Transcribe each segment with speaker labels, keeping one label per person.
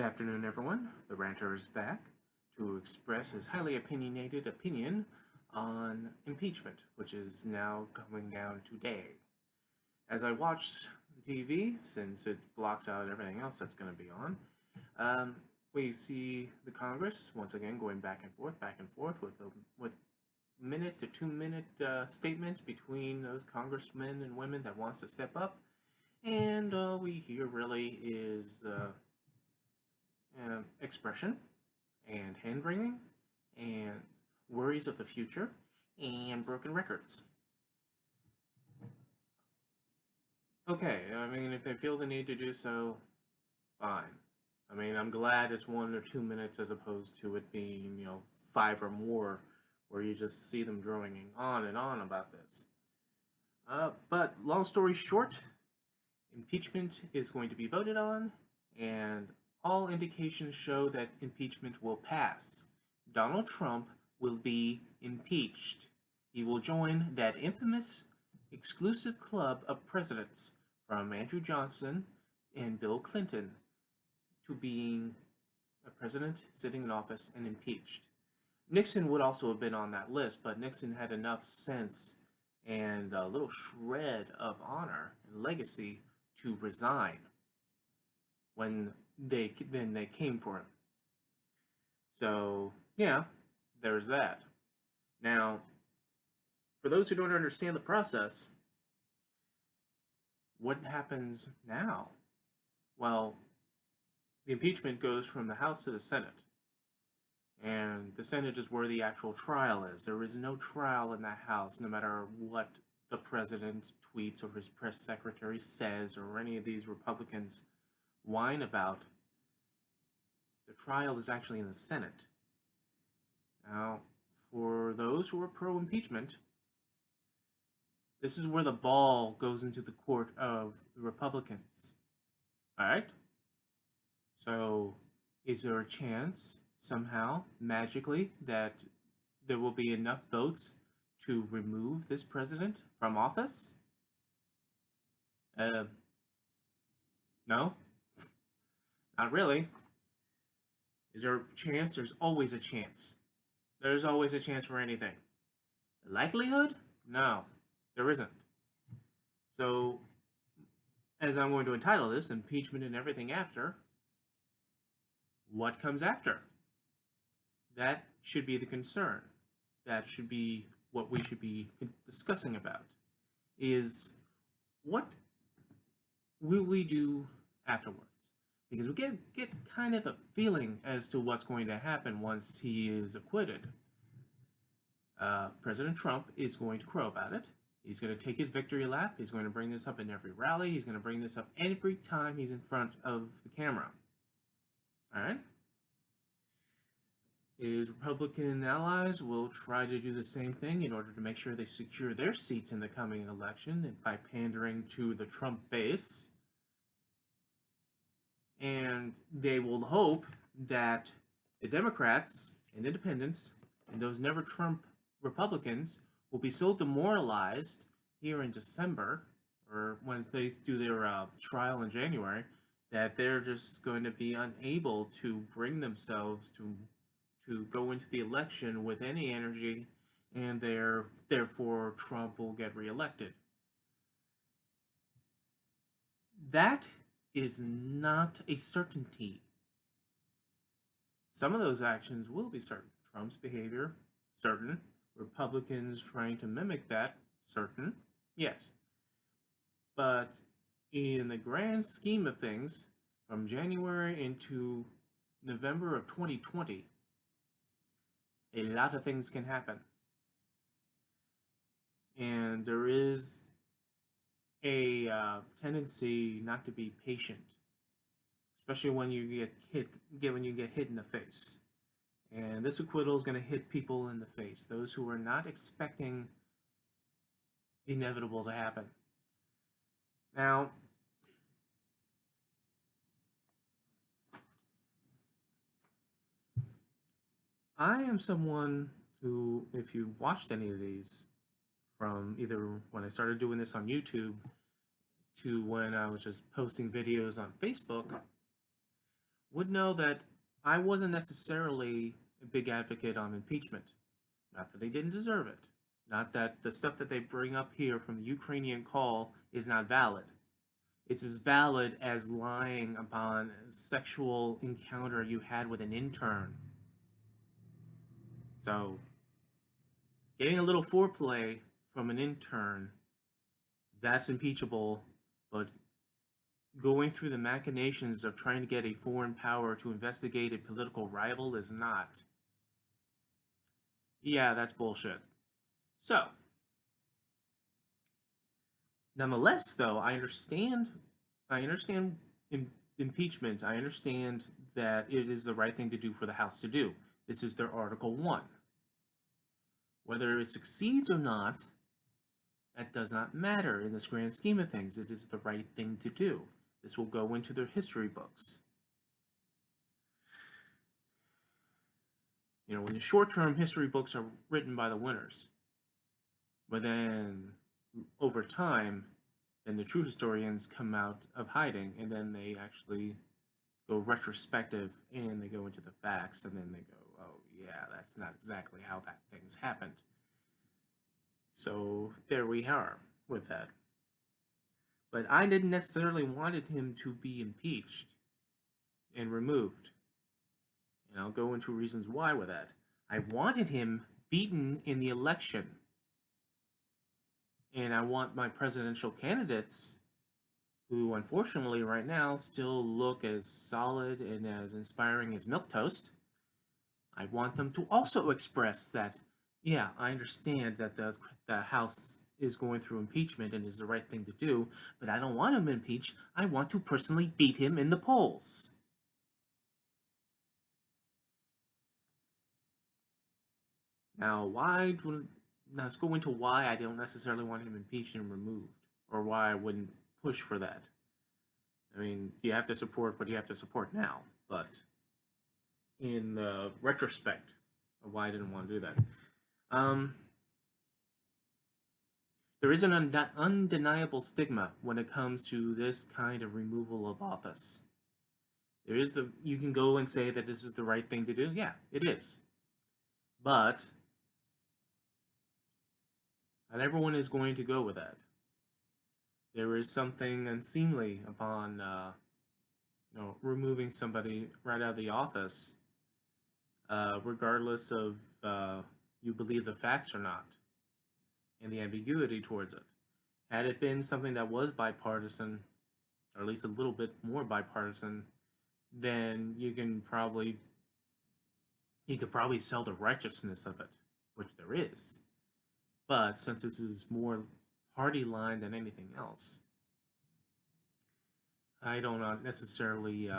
Speaker 1: Good afternoon, everyone. The Ranter is back to express his highly opinionated opinion on impeachment, which is now coming down today. As I watch the TV, since it blocks out everything else that's going to be on, we see the Congress once again going back and forth with minute to 2 minute statements between those congressmen and women that wants to step up, and all we hear really is expression and hand-wringing and worries of the future and broken records. Okay, I mean, if they feel the need to do so, fine. I mean, I'm glad it's 1 or 2 minutes as opposed to it being, 5 or more, where you just see them droning on and on about this. But long story short, impeachment is going to be voted on, and all indications show that impeachment will pass. Donald Trump will be impeached. He will join that infamous exclusive club of presidents, from Andrew Johnson and Bill Clinton, to being a president sitting in office and impeached. Nixon would also have been on that list, but Nixon had enough sense and a little shred of honor and legacy to resign when they came for him. So yeah, there's that. Now, for those who don't understand the process, what happens now? Well, the impeachment goes from the House to the Senate. And the Senate is where the actual trial is. There is no trial in that House, no matter what the president tweets or his press secretary says or any of these Republicans whine about. The trial is actually in the Senate. Now, for those who are pro-impeachment, this is where the ball goes into the court of the Republicans. Alright? So, is there a chance, somehow, magically, that there will be enough votes to remove this president from office? No? Not really. Is there a chance? There's always a chance. There's always a chance for anything. The likelihood? No, there isn't. So, as I'm going to entitle this, Impeachment and Everything After, what comes after? That should be the concern. That should be what we should be discussing about. Is what will we do afterwards? Because we get kind of a feeling as to what's going to happen once he is acquitted. President Trump is going to crow about it. He's going to take his victory lap. He's going to bring this up in every rally. He's going to bring this up every time he's in front of the camera. Alright? His Republican allies will try to do the same thing in order to make sure they secure their seats in the coming election, and by pandering to the Trump base. And they will hope that the Democrats and independents and those never Trump Republicans will be so demoralized here in December, or when they do their trial in January, that they're just going to be unable to bring themselves to go into the election with any energy, and therefore Trump will get reelected. That is not a certainty. Some of those actions will be certain. Trump's behavior, certain. Republicans trying to mimic that, certain. Yes. But in the grand scheme of things, from January into November of 2020, a lot of things can happen. And there is a tendency not to be patient, especially when you get hit in the face. And this acquittal is going to hit people in the face, those who are not expecting the inevitable to happen. Now, I am someone who, if you watched any of these, from either when I started doing this on YouTube to when I was just posting videos on Facebook, would know that I wasn't necessarily a big advocate on impeachment. Not that they didn't deserve it. Not that the stuff that they bring up here from the Ukrainian call is not valid. It's as valid as lying upon a sexual encounter you had with an intern. So, getting a little foreplay from an intern, that's impeachable, but going through the machinations of trying to get a foreign power to investigate a political rival is not. Yeah, that's bullshit. So, nonetheless, though, I understand impeachment. I understand that it is the right thing to do for the House to do. This is their Article 1. Whether it succeeds or not, that does not matter in this grand scheme of things. It is the right thing to do. This will go into their history books. You know, in the short term, history books are written by the winners. But then, over time, then the true historians come out of hiding, and then they actually go retrospective, and they go into the facts, and then they go, oh, yeah, that's not exactly how that thing's happened. So, there we are with that. But I didn't necessarily wanted him to be impeached and removed. And I'll go into reasons why with that. I wanted him beaten in the election. And I want my presidential candidates, who unfortunately right now still look as solid and as inspiring as milquetoast, I want them to also express that, yeah, I understand that the House is going through impeachment and is the right thing to do, but I don't want him impeached. I want to personally beat him in the polls. Now, let's go into why I don't necessarily want him impeached and removed, or why I wouldn't push for that. I mean, you have to support what you have to support now, but in the retrospect of why I didn't want to do that, um, there is an undeniable stigma when it comes to this kind of removal of office. You can go and say that this is the right thing to do. Yeah, it is. But not everyone is going to go with that. There is something unseemly upon, removing somebody right out of the office, regardless of you believe the facts or not, and the ambiguity towards it. Had it been something that was bipartisan, or at least a little bit more bipartisan, then you could probably sell the righteousness of it, which there is. But since this is more party line than anything else, I don't necessarily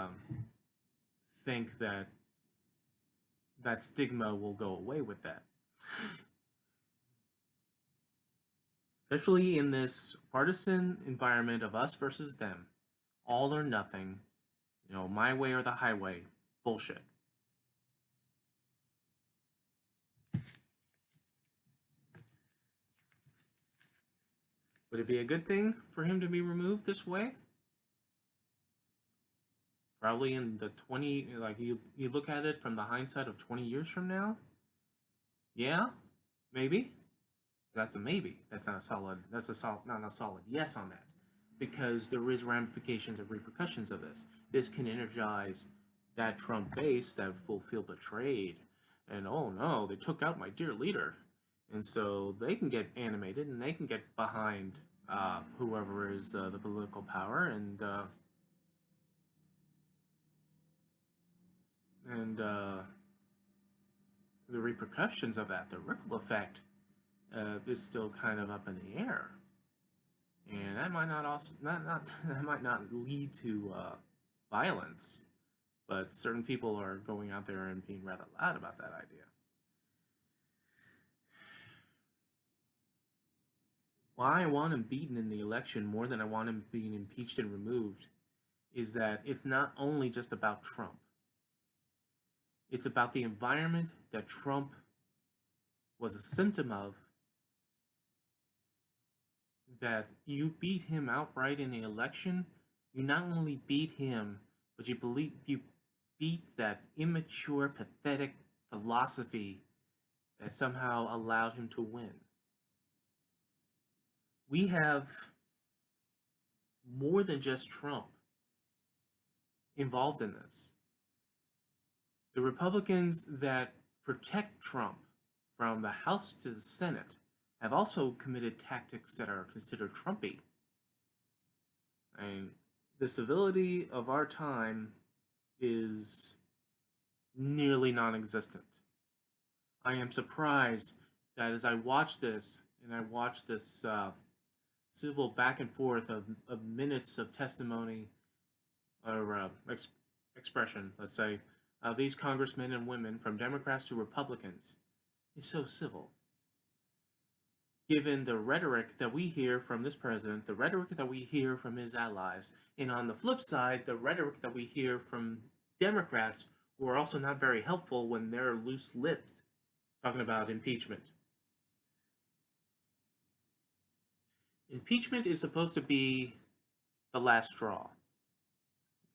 Speaker 1: think that that stigma will go away with that. Especially in this partisan environment of us versus them, all or nothing, my way or the highway, bullshit. Would it be a good thing for him to be removed this way? Probably in the 20, like you look at it from the hindsight of 20 years from now? Yeah, maybe. That's a maybe. Not a solid yes on that. Because there is ramifications and repercussions of this. This can energize that Trump base that will feel betrayed. And oh no, they took out my dear leader. And so they can get animated and they can get behind whoever is the political power, and the repercussions of that, the ripple effect, is still kind of up in the air, and that might not also not that might not lead to violence, but certain people are going out there and being rather loud about that idea. Why I want him beaten in the election more than I want him being impeached and removed is that it's not only just about Trump. It's about the environment that Trump was a symptom of, that you beat him outright in the election. You not only beat him, but you beat that immature, pathetic philosophy that somehow allowed him to win. We have more than just Trump involved in this. The Republicans that protect Trump from the House to the Senate have also committed tactics that are considered Trumpy. I mean, the civility of our time is nearly non-existent. I am surprised that as I watch this, and I watch this civil back and forth of minutes of testimony or expression, let's say, these congressmen and women from Democrats to Republicans, is so civil. Given the rhetoric that we hear from this president, the rhetoric that we hear from his allies, and on the flip side, the rhetoric that we hear from Democrats who are also not very helpful when they're loose-lipped talking about impeachment. Impeachment is supposed to be the last straw.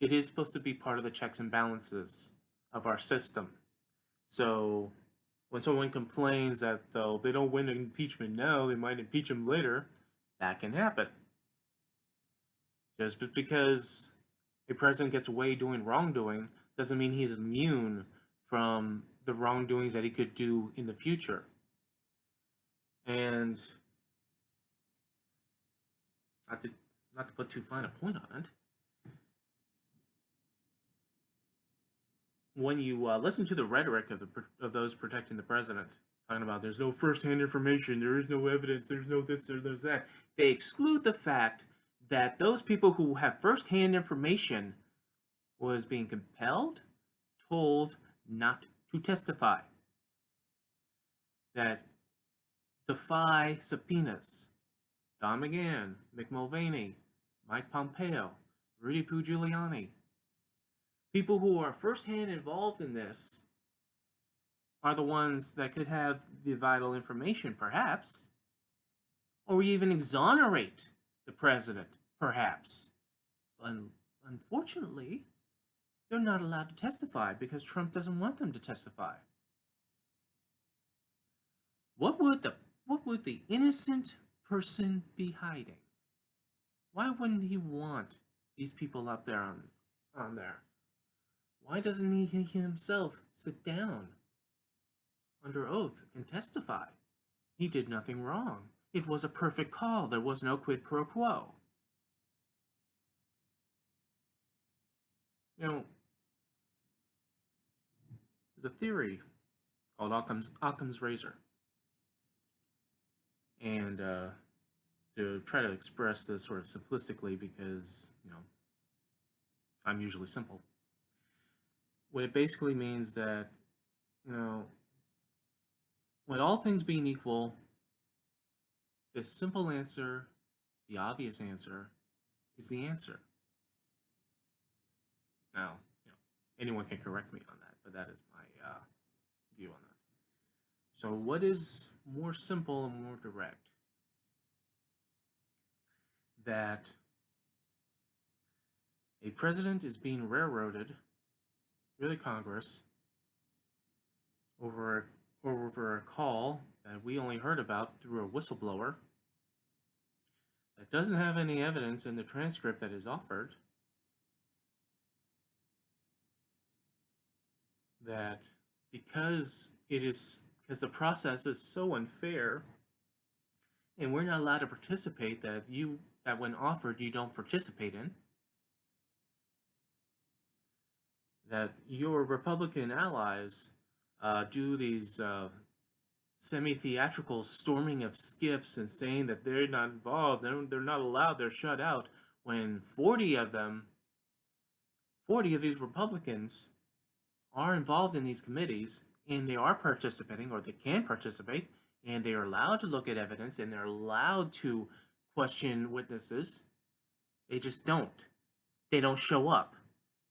Speaker 1: It is supposed to be part of the checks and balances of our system. So when someone complains that they don't win an impeachment now, they might impeach him later, that can happen. Just because a president gets away doing wrongdoing doesn't mean he's immune from the wrongdoings that he could do in the future. And not to put too fine a point on it, when you listen to the rhetoric of those protecting the president, talking about there's no first-hand information, there is no evidence, there's no this, there's that, they exclude the fact that those people who have first-hand information was being compelled, told not to testify, that defy subpoenas. Don McGahn, Mick Mulvaney, Mike Pompeo, Rudy Giuliani. People who are first-hand involved in this are the ones that could have the vital information, perhaps, or even exonerate the president, perhaps. Unfortunately, they're not allowed to testify because Trump doesn't want them to testify. What would the innocent person be hiding? Why wouldn't he want these people up there on there? Why doesn't he himself sit down under oath and testify? He did nothing wrong. It was a perfect call. There was no quid pro quo. You know, there's a theory called Occam's razor. And to try to express this sort of simplistically, because, I'm usually simple. What it basically means that, when all things being equal, the simple answer, the obvious answer, is the answer. Now, anyone can correct me on that, but that is my view on that. So what is more simple and more direct? That a president is being railroaded through the Congress over a call that we only heard about through a whistleblower that doesn't have any evidence in the transcript that is offered, that because the process is so unfair and we're not allowed to participate, that when offered you don't participate in, that your Republican allies do these semi-theatrical storming of skiffs and saying that they're not involved, they're not allowed, they're shut out, when 40 of these Republicans are involved in these committees, and they are participating, or they can participate, and they are allowed to look at evidence, and they're allowed to question witnesses. They just don't. They don't show up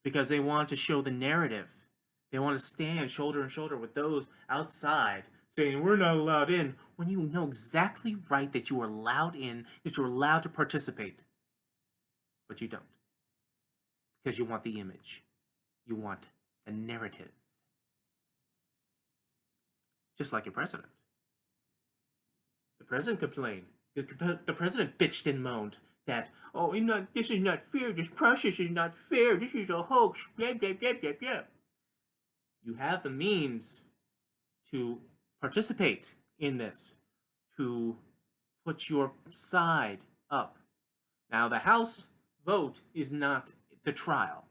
Speaker 1: because they want to show the narrative. They want to stand shoulder to shoulder with those outside saying we're not allowed in, when you know exactly right that you are allowed in, that you're allowed to participate. But you don't. Because you want the image. You want the narrative. Just like your president. The president complained. The president bitched and moaned that, oh, this is not fair, this process is not fair, this is a hoax, blah, blah, blah, blah, blah. You have the means to participate in this, to put your side up. Now, the House vote is not the trial.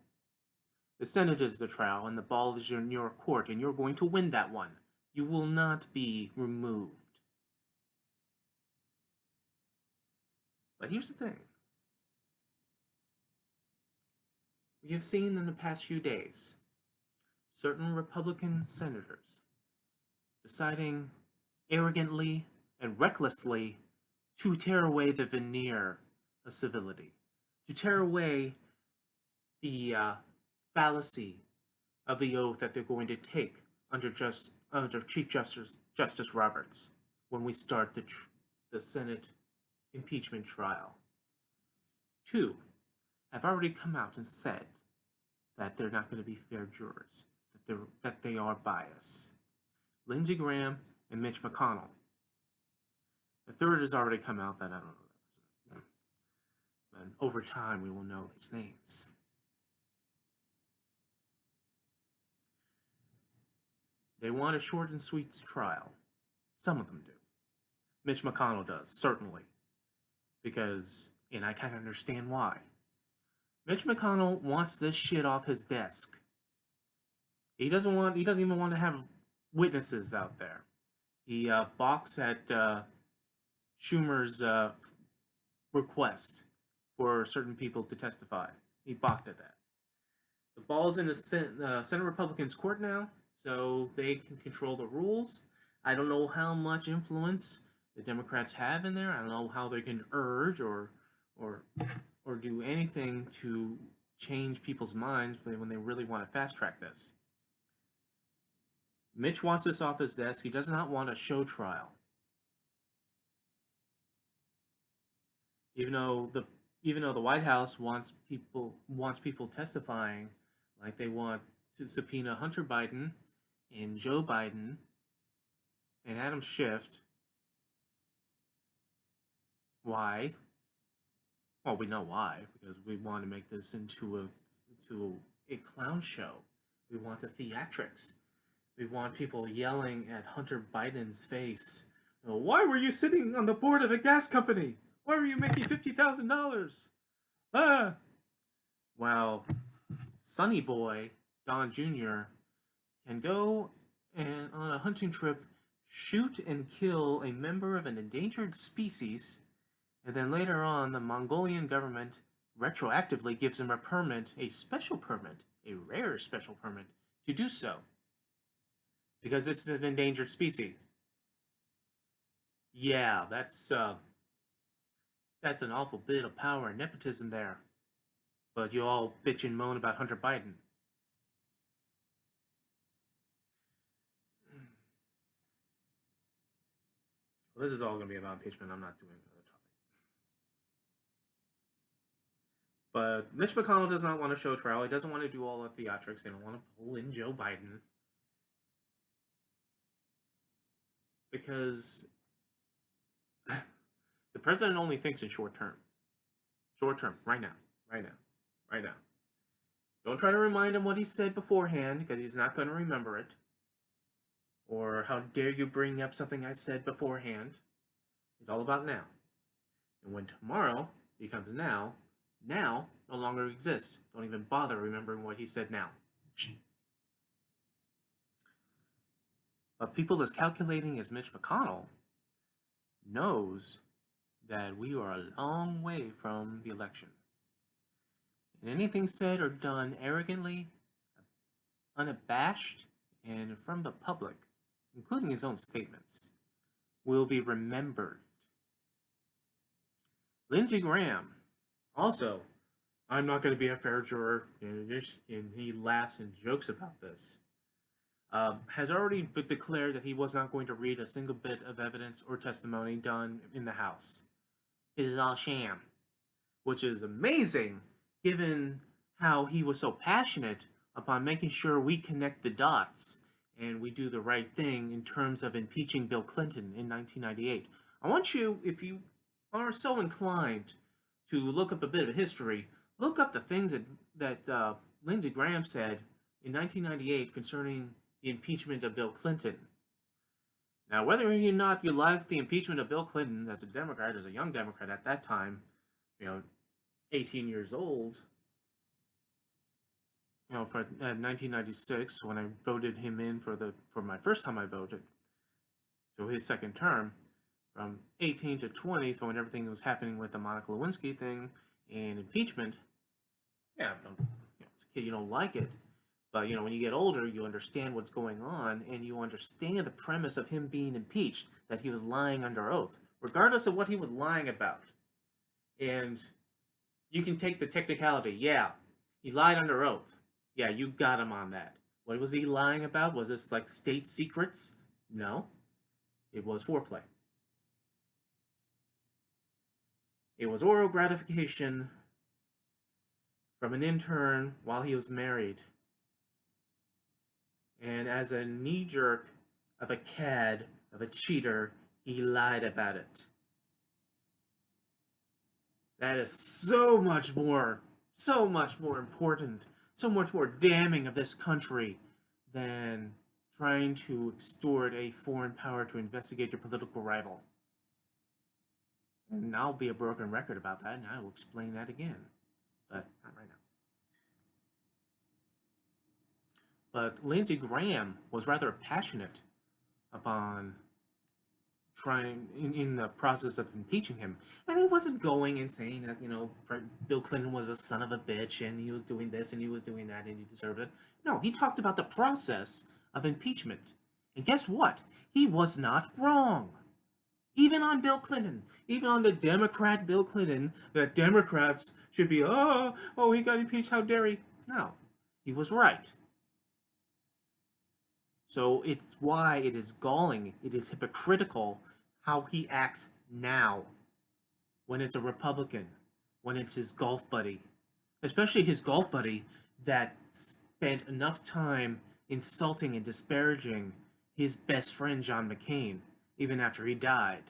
Speaker 1: The Senate is the trial, and the ball is in your court, and you're going to win that one. You will not be removed. But here's the thing. We have seen in the past few days certain Republican senators deciding arrogantly and recklessly to tear away the veneer of civility, to tear away the fallacy of the oath that they're going to take under Chief Justice Roberts when we start the Senate impeachment trial. Two have already come out and said that they're not going to be fair jurors, that they are biased. Lindsey Graham and Mitch McConnell. The third has already come out, but I don't know that person. And over time, we will know these names. They want a short and sweet trial. Some of them do. Mitch McConnell does, certainly. Because, and I kind of understand why. Mitch McConnell wants this shit off his desk. He doesn't even want to have witnesses out there. He balks at Schumer's request for certain people to testify. He balked at that. The ball's in the Senate Republicans' court now, so they can control the rules. I don't know how much influence the Democrats have in there. I don't know how they can urge or do anything to change people's minds when they really want to fast track this. Mitch wants this off his desk. He does not want a show trial. Even though the White House wants people testifying, like they want to subpoena Hunter Biden and Joe Biden and Adam Schiff. Why? Well, we know why, because we want to make this into a clown show. We want the theatrics. We want people yelling at Hunter Biden's face. Why were you sitting on the board of a gas company? Why were you making $50,000? Ah! While Sonny Boy, Don Jr., can go and on a hunting trip, shoot and kill a member of an endangered species, and then later on the Mongolian government retroactively gives him a permit, a special permit, a rare special permit, to do so. Because it's an endangered species. Yeah, that's an awful bit of power and nepotism there. But you all bitch and moan about Hunter Biden. Well, this is all going to be about impeachment. I'm not doing another topic. But Mitch McConnell does not want a show trial. He doesn't want to do all the theatrics. They don't want to pull in Joe Biden. Because the president only thinks in short term. Short term, right now. Don't try to remind him what he said beforehand, because he's not going to remember it. Or how dare you bring up something I said beforehand. It's all about now. And when tomorrow becomes now no longer exists. Don't even bother remembering what he said now. But people as calculating as Mitch McConnell knows that we are a long way from the election. And anything said or done arrogantly, unabashed, and from the public, including his own statements, will be remembered. Lindsey Graham, also, I'm not going to be a fair juror, and he laughs and jokes about this, has already declared that he was not going to read a single bit of evidence or testimony done in the House. This is all sham, which is amazing given how he was so passionate upon making sure we connect the dots and we do the right thing in terms of impeaching Bill Clinton in 1998. I want you, if you are so inclined to look up a bit of history, look up the things that Lindsey Graham said in 1998 concerning the impeachment of Bill Clinton. Now, whether or not you like the impeachment of Bill Clinton as a Democrat, as a young Democrat at that time, 18 years old, for 1996 when I voted him in for my first time I voted, so his second term, from 18 to 20, so when everything was happening with the Monica Lewinsky thing and impeachment, yeah, as a kid you don't like it, but when you get older, you understand what's going on, and you understand the premise of him being impeached, that he was lying under oath, regardless of what he was lying about. And you can take the technicality, yeah, he lied under oath. Yeah, you got him on that. What was he lying about? Was this like state secrets? No. It was foreplay. It was oral gratification from an intern while he was married. And as a knee-jerk of a cad, of a cheater, he lied about it. That is so much more important, so much more damning of this country than trying to extort a foreign power to investigate your political rival. And I'll be a broken record about that, and I will explain that again. But not right now. But Lindsey Graham was rather passionate upon trying in the process of impeaching him, and he wasn't going and saying that Bill Clinton was a son of a bitch and he was doing this and he was doing that and he deserved it. No, he talked about the process of impeachment, and guess what? He was not wrong. Even on Bill Clinton, even on the Democrat Bill Clinton, that Democrats should be, he got impeached, how dare he? No, he was right. So it's why it is galling, it is hypocritical how he acts now when it's a Republican, when it's his golf buddy, especially his golf buddy that spent enough time insulting and disparaging his best friend John McCain, even after he died.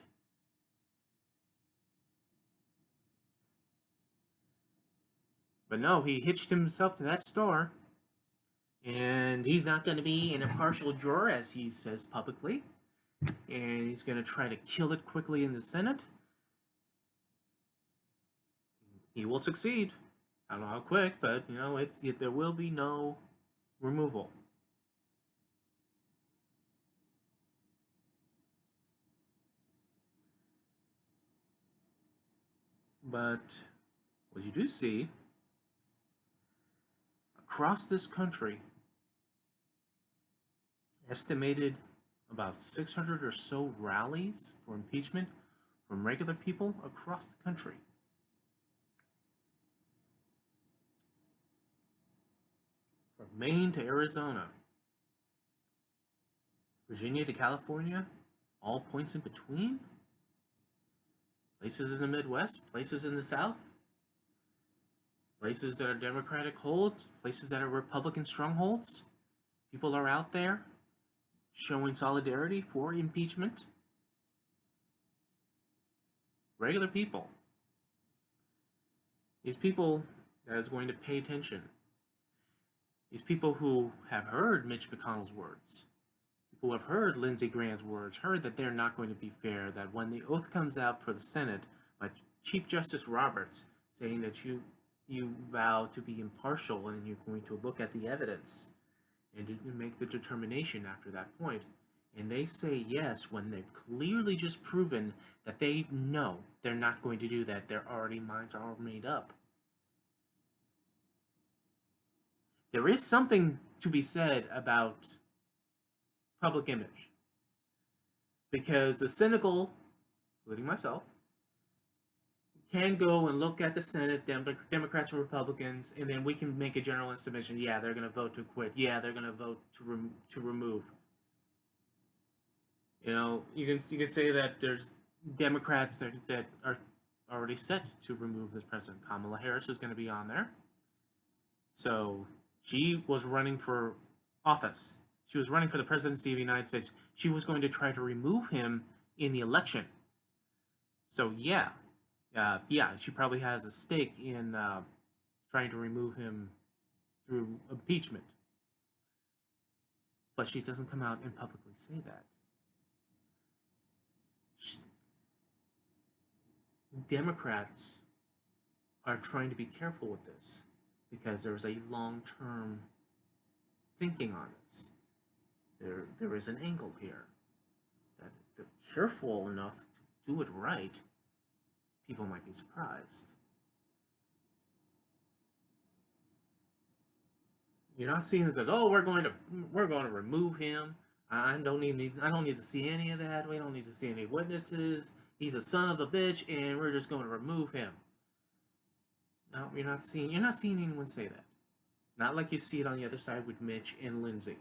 Speaker 1: But no, he hitched himself to that star. And he's not going to be an impartial juror, as he says publicly. And he's going to try to kill it quickly in the Senate. He will succeed. I don't know how quick, but, there will be no removal. But what you do see, across this country, estimated about 600 or so rallies for impeachment from regular people across the country. From Maine to Arizona, Virginia to California, all points in between, places in the Midwest, places in the South, places that are Democratic holds, places that are Republican strongholds. People are out there showing solidarity for impeachment. Regular people. These people that is going to pay attention. These people who have heard Mitch McConnell's words, who have heard Lindsey Graham's words, heard that they're not going to be fair, that when the oath comes out for the Senate by Chief Justice Roberts saying that you vow to be impartial and you're going to look at the evidence and make the determination after that point, and they say yes when they've clearly just proven that they know they're not going to do that, their minds are all made up. There is something to be said about public image, because the cynical, including myself, can go and look at the Senate, Democrats and Republicans, and then we can make a general estimation. Yeah, they're going to vote to quit. Yeah, they're going to vote to remove. You can say that there's Democrats that are already set to remove this president. Kamala Harris is going to be on there, so She was running for office. She was running for the presidency of the United States. She was going to try to remove him in the election. So yeah, she probably has a stake in trying to remove him through impeachment. But she doesn't come out and publicly say that. Democrats are trying to be careful with this because there's a long-term thinking on this. There is an angle here that if they're careful enough to do it right, people might be surprised. You're not seeing this as, oh, we're going to remove him. I don't need to see any of that. We don't need to see any witnesses. He's a son of a bitch, and we're just going to remove him. No, you're not seeing anyone say that. Not like you see it on the other side with Mitch and Lindsay.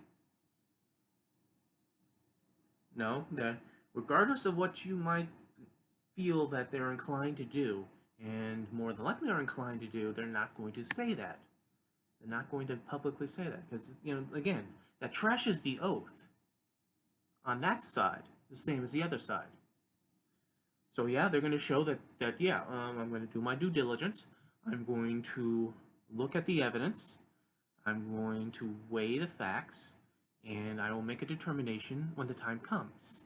Speaker 1: No, that regardless of what you might feel that they're inclined to do, and more than likely are inclined to do, they're not going to say that. They're not going to publicly say that because, again, that trashes the oath on that side, the same as the other side. So yeah, they're going to show that I'm going to do my due diligence. I'm going to look at the evidence. I'm going to weigh the facts, and I will make a determination when the time comes,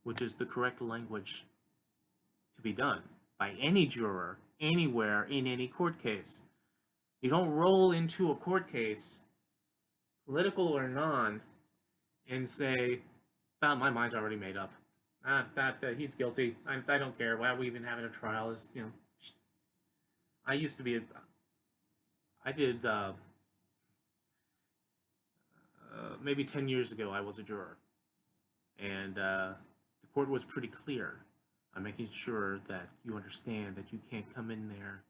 Speaker 1: which is the correct language to be done by any juror, anywhere, in any court case. You don't roll into a court case, political or non, and say, "Well, my mind's already made up. He's guilty. I don't care. Why are we even having a trial?" I used to be I did maybe 10 years ago. I was a juror, and the court was pretty clear on making sure that you understand that you can't come in there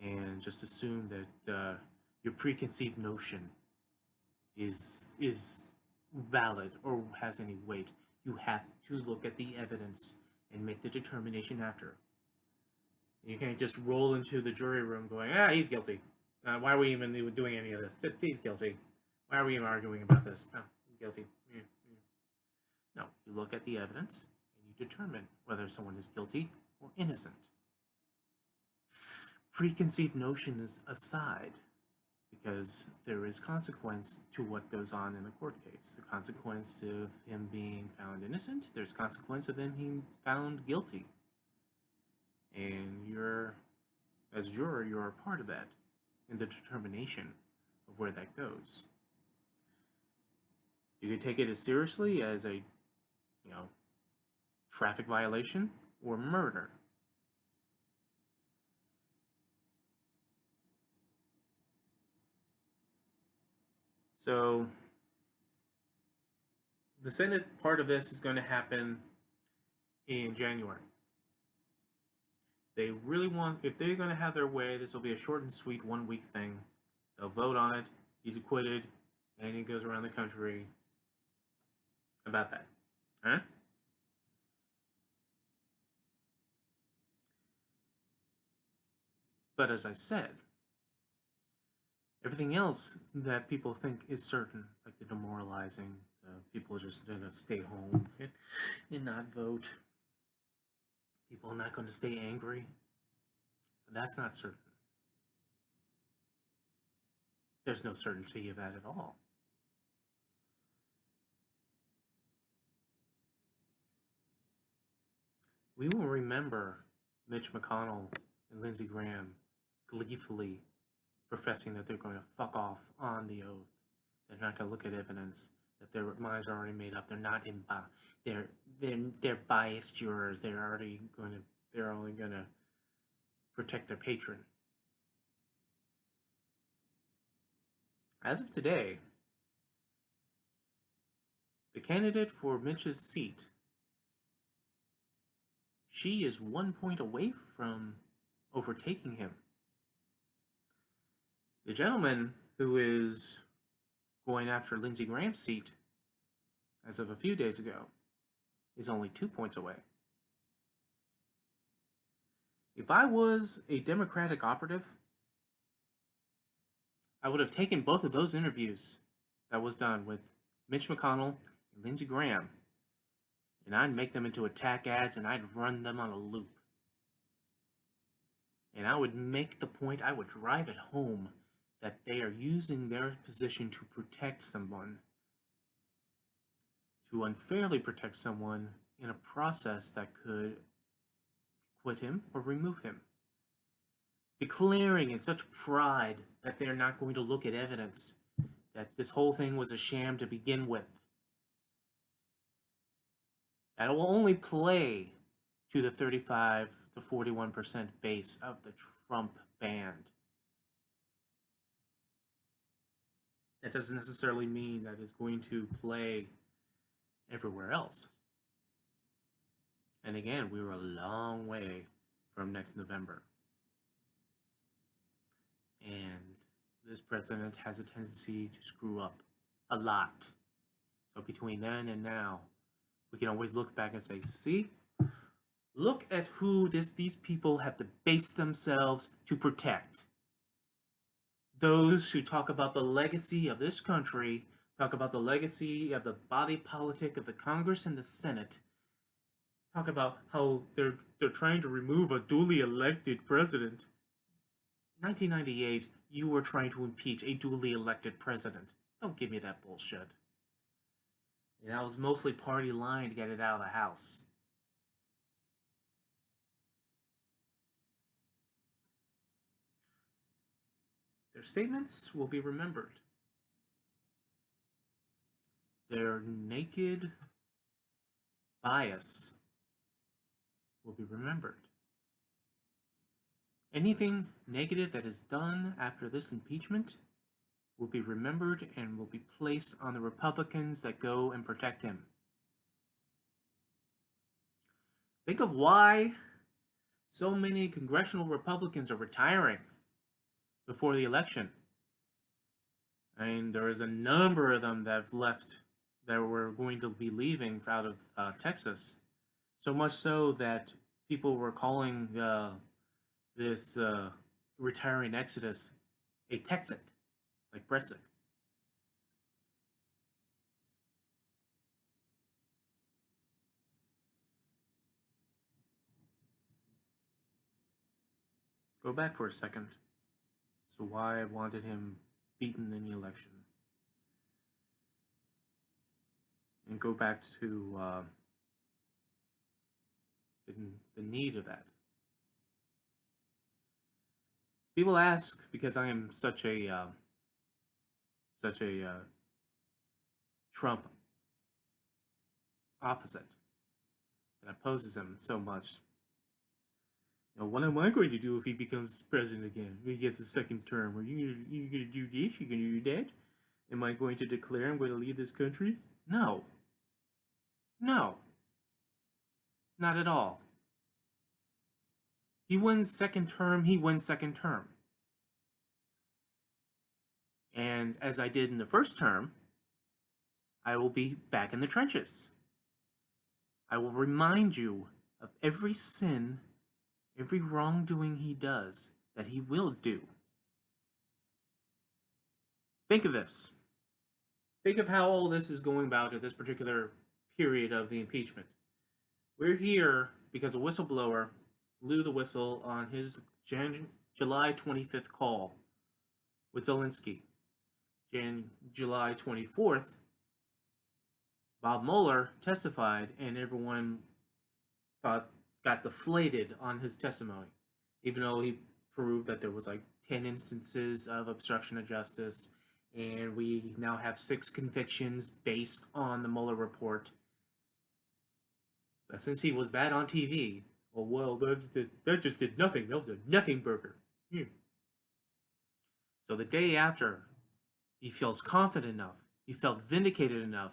Speaker 1: and just assume that your preconceived notion is valid or has any weight. You have to look at the evidence and make the determination after. You can't just roll into the jury room going, he's guilty. Why are we even doing any of this? He's guilty. Why are we even arguing about this? No, he's guilty. No, you look at the evidence and you determine whether someone is guilty or innocent. Preconceived notions aside, because there is consequence to what goes on in a court case. The consequence of him being found innocent, there's consequence of him being found guilty. And as a juror, you're a part of that in the determination of where that goes. You can take it as seriously as a, traffic violation or murder. So the Senate part of this is going to happen in January. They really if they're going to have their way, this will be a short and sweet 1-week thing. They'll vote on it. He's acquitted, and he goes around the country about that. Huh? But as I said, everything else that people think is certain, like the demoralizing, people are just going to stay home and not vote. People are not going to stay angry. That's not certain. There's no certainty of that at all. We will remember Mitch McConnell and Lindsey Graham gleefully professing that they're going to fuck off on the oath. They're not going to look at evidence, that their minds are already made up. They're not they're biased jurors. They're only going to protect their patron. As of today, the candidate for Mitch's seat, she is 1 point away from overtaking him. The gentleman who is going after Lindsey Graham's seat, as of a few days ago, is only 2 points away. If I was a Democratic operative, I would have taken both of those interviews that was done with Mitch McConnell and Lindsey Graham, and I'd make them into attack ads and I'd run them on a loop. And I would make the point, I would drive it home that they are using their position to protect someone, to unfairly protect someone in a process that could quit him or remove him. Declaring in such pride that they're not going to look at evidence, that this whole thing was a sham to begin with. That will only play to the 35 to 41% base of the Trump band. That doesn't necessarily mean that it's going to play everywhere else. And again, we were a long way from next November. And this president has a tendency to screw up a lot. So between then and now, we can always look back and say, see, look at who these people have debased themselves to protect. Those who talk about the legacy of this country, talk about the legacy of the body politic of the Congress and the Senate, talk about how they're trying to remove a duly elected president. 1998, you were trying to impeach a duly elected president. Don't give me that bullshit. And that was mostly party line to get it out of the House. Their statements will be remembered. Their naked bias will be remembered. Anything negative that is done after this impeachment will be remembered and will be placed on the Republicans that go and protect him. Think of why so many congressional Republicans are retiring before the election. I mean, there is a number of them that have left, that were going to be leaving out of Texas. So much so that people were calling this retiring exodus a Texit, like Brexit. Go back for a second. So why I wanted him beaten in the election. And go back to the need of that. People ask, because I am such a Trump opposite that opposes him so much. You know, what am I going to do if he becomes president again? If he gets a second term? Are you going to do this? You going to do that? Am I going to declare I'm going to leave this country? No. No. Not at all. He wins second term, he wins second term. And as I did in the first term, I will be back in the trenches. I will remind you of every sin, every wrongdoing he does, that he will do. Think of this. Think of how all this is going about at this particular period of the impeachment. We're here because a whistleblower blew the whistle on his July 25th call with Zelensky. July 24th, Bob Mueller testified, and everyone got deflated on his testimony, even though he proved that there was like 10 instances of obstruction of justice, and we now have 6 convictions based on the Mueller report. But since he was bad on TV, well, that just did nothing. That was a nothing burger. So the day after, he feels confident enough, he felt vindicated enough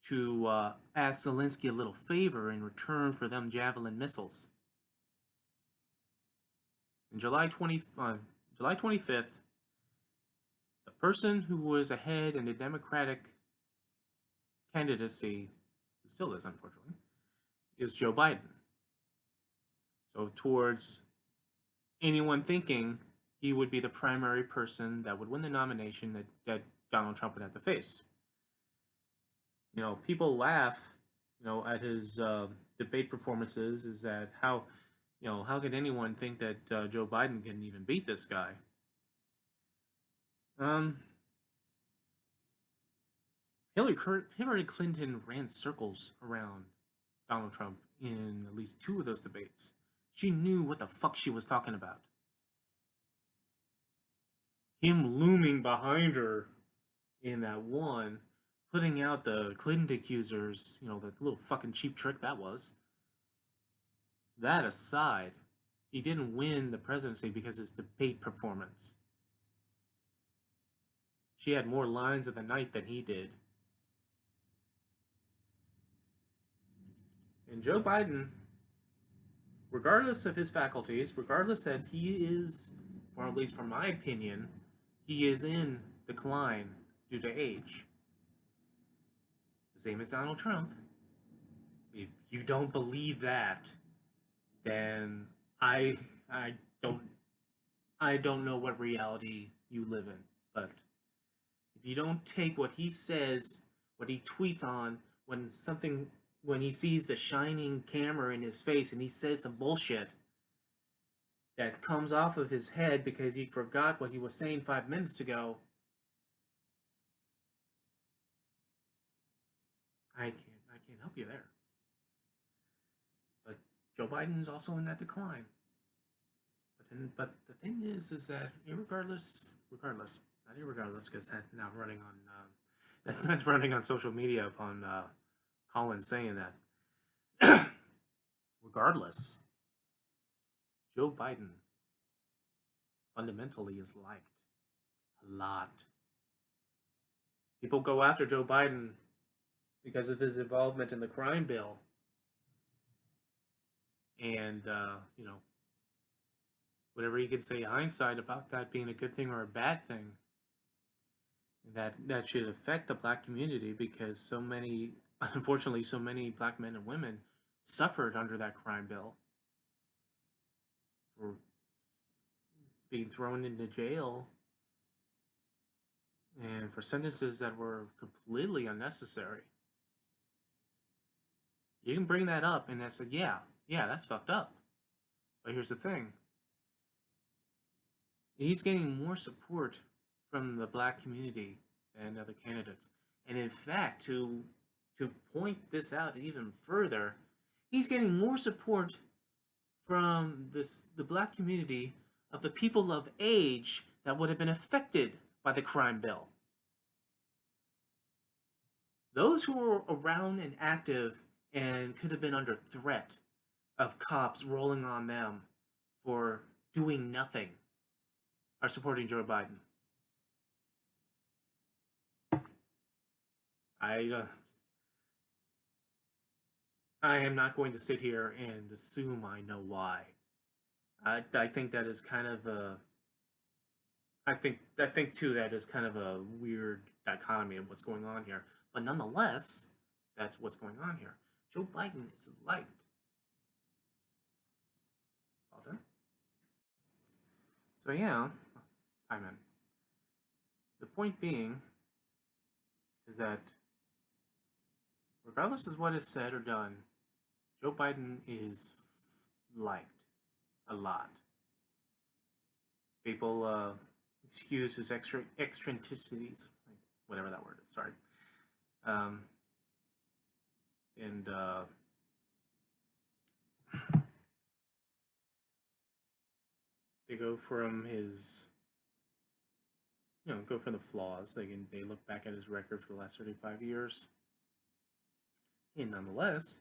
Speaker 1: to ask Zelensky a little favor in return for them Javelin missiles. On July 25th, the person who was ahead in the Democratic candidacy, still is unfortunately, is Joe Biden. So towards anyone thinking he would be the primary person that would win the nomination that Donald Trump would have to face. People laugh, at his debate performances. Is that how could anyone think that Joe Biden can even beat this guy? Um, Hillary Clinton ran circles around Donald Trump in at least two of those debates. She knew what the fuck she was talking about. Him looming behind her in that one, putting out the Clinton accusers, the little fucking cheap trick that was. That aside, he didn't win the presidency because of his debate performance. She had more lines of the night than he did. And Joe Biden, regardless of his faculties, regardless that he is, or at least from my opinion, he is in decline due to age. The same as Donald Trump. If you don't believe that, then I don't I don't know what reality you live in. But if you don't take what he says, what he tweets on, when he sees the shining camera in his face and he says some bullshit that comes off of his head because he forgot what he was saying 5 minutes ago, I can't help you there. But Joe Biden is also in that decline. But the thing is that regardless, not irregardless, because that's now running on that's running on social media upon Colin saying that. Regardless, Joe Biden fundamentally is liked a lot. People go after Joe Biden because of his involvement in the crime bill, and whatever you could say hindsight about that being a good thing or a bad thing, that should affect the black community because unfortunately, so many black men and women suffered under that crime bill for being thrown into jail and for sentences that were completely unnecessary. You can bring that up and that's yeah, that's fucked up. But here's the thing. He's getting more support from the black community than other candidates. And in fact, to point this out even further, he's getting more support from the black community of the people of age that would have been affected by the crime bill. Those who were around and active and could have been under threat of cops rolling on them for doing nothing are supporting Joe Biden. I am not going to sit here and assume I know why. I think that is kind of a I think too that is kind of a weird dichotomy of what's going on here. But nonetheless, that's what's going on here. Joe Biden is liked. All done. So yeah, I'm in. The point being is that regardless of what is said or done, Joe Biden is liked a lot. People excuse his eccentricities, whatever that word is. Sorry. And they go from his, go from the flaws. They look back at his record for the last 35 years, and nonetheless,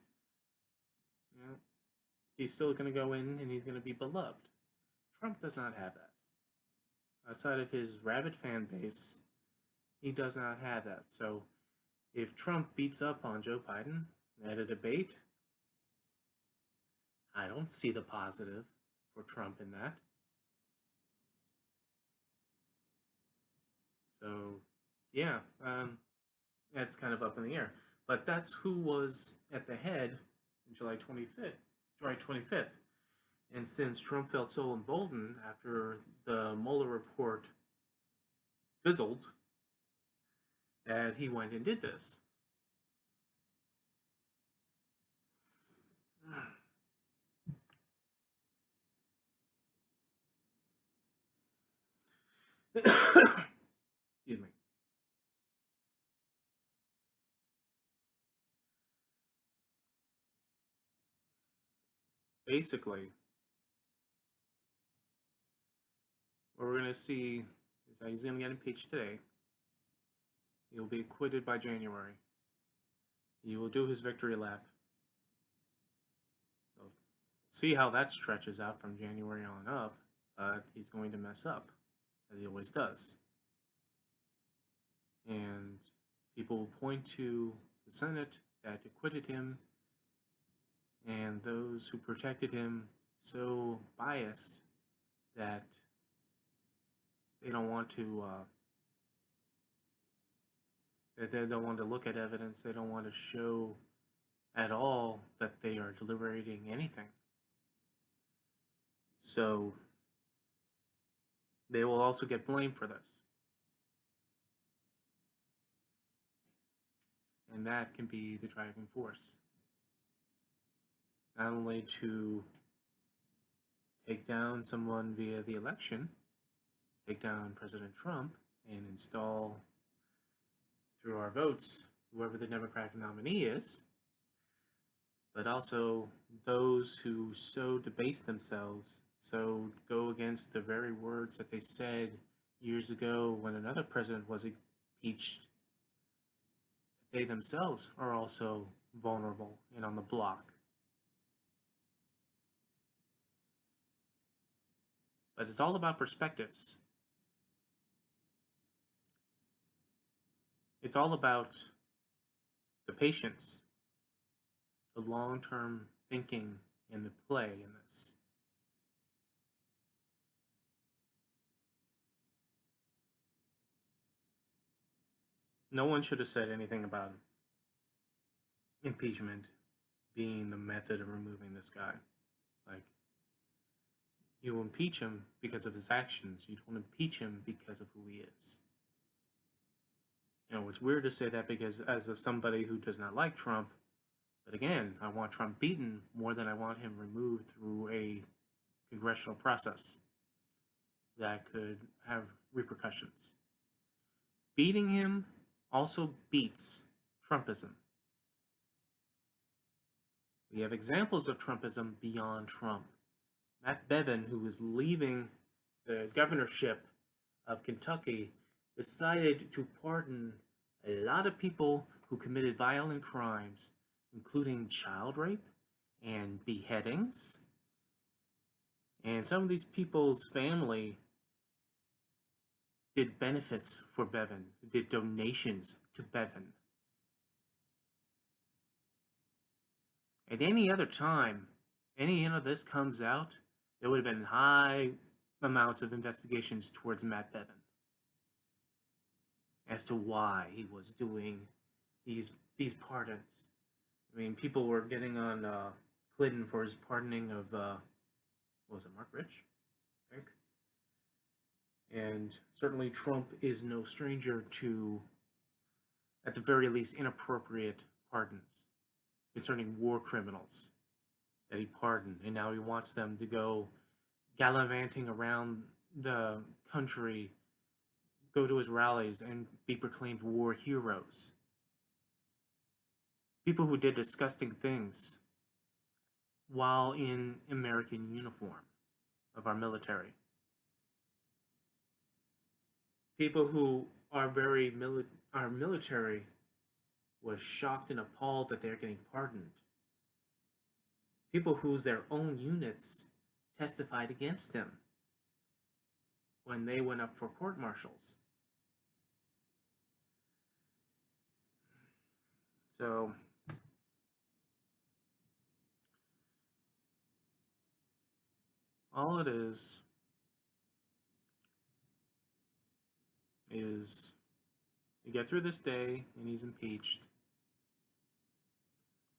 Speaker 1: he's still going to go in and he's going to be beloved. Trump does not have that. Outside of his rabid fan base, he does not have that. So if Trump beats up on Joe Biden at a debate, I don't see the positive for Trump in that. So, yeah, that's kind of up in the air. But that's who was at the head on July 25th. And since Trump felt so emboldened after the Mueller report fizzled, that he went and did this. Excuse me. Basically, what we're going to see is that he's going to get impeached today. He'll be acquitted by January. He will do his victory lap. We'll see how that stretches out from January on up, but he's going to mess up, as he always does. And people will point to the Senate that acquitted him and those who protected him so biased that they don't want to they don't want to look at evidence. They don't want to show at all that they are deliberating anything. So they will also get blamed for this. And that can be the driving force. Not only to take down someone via the election, take down President Trump, and install through our votes whoever the Democratic nominee is, but also those who so debase themselves, so go against the very words that they said years ago when another president was impeached. They themselves are also vulnerable and on the block. But it's all about perspectives. It's all about the patience, the long-term thinking, and the play in this. No one should have said anything about impeachment being the method of removing this guy. Like, you impeach him because of his actions. You don't impeach him because of who he is. You know, it's weird to say that because as somebody who does not like Trump, but again, I want Trump beaten more than I want him removed through a congressional process that could have repercussions. Beating him also beats Trumpism. We have examples of Trumpism beyond Trump. Matt Bevin, who was leaving the governorship of Kentucky, decided to pardon a lot of people who committed violent crimes, including child rape and beheadings. And some of these people's family did benefits for Bevin, did donations to Bevin. At any other time, any of this comes out, there would have been high amounts of investigations towards Matt Bevin as to why he was doing these pardons. I mean, people were getting on Clinton for his pardoning of, what was it, Mark Rich, I think? And certainly Trump is no stranger to, at the very least, inappropriate pardons concerning war criminals that he pardoned, and now he wants them to go gallivanting around the country, go to his rallies, and be proclaimed war heroes. People who did disgusting things while in American uniform of our military. People who are our military was shocked and appalled that they're getting pardoned. People whose their own units testified against him when they went up for court-martials. So, all it is you get through this day and he's impeached.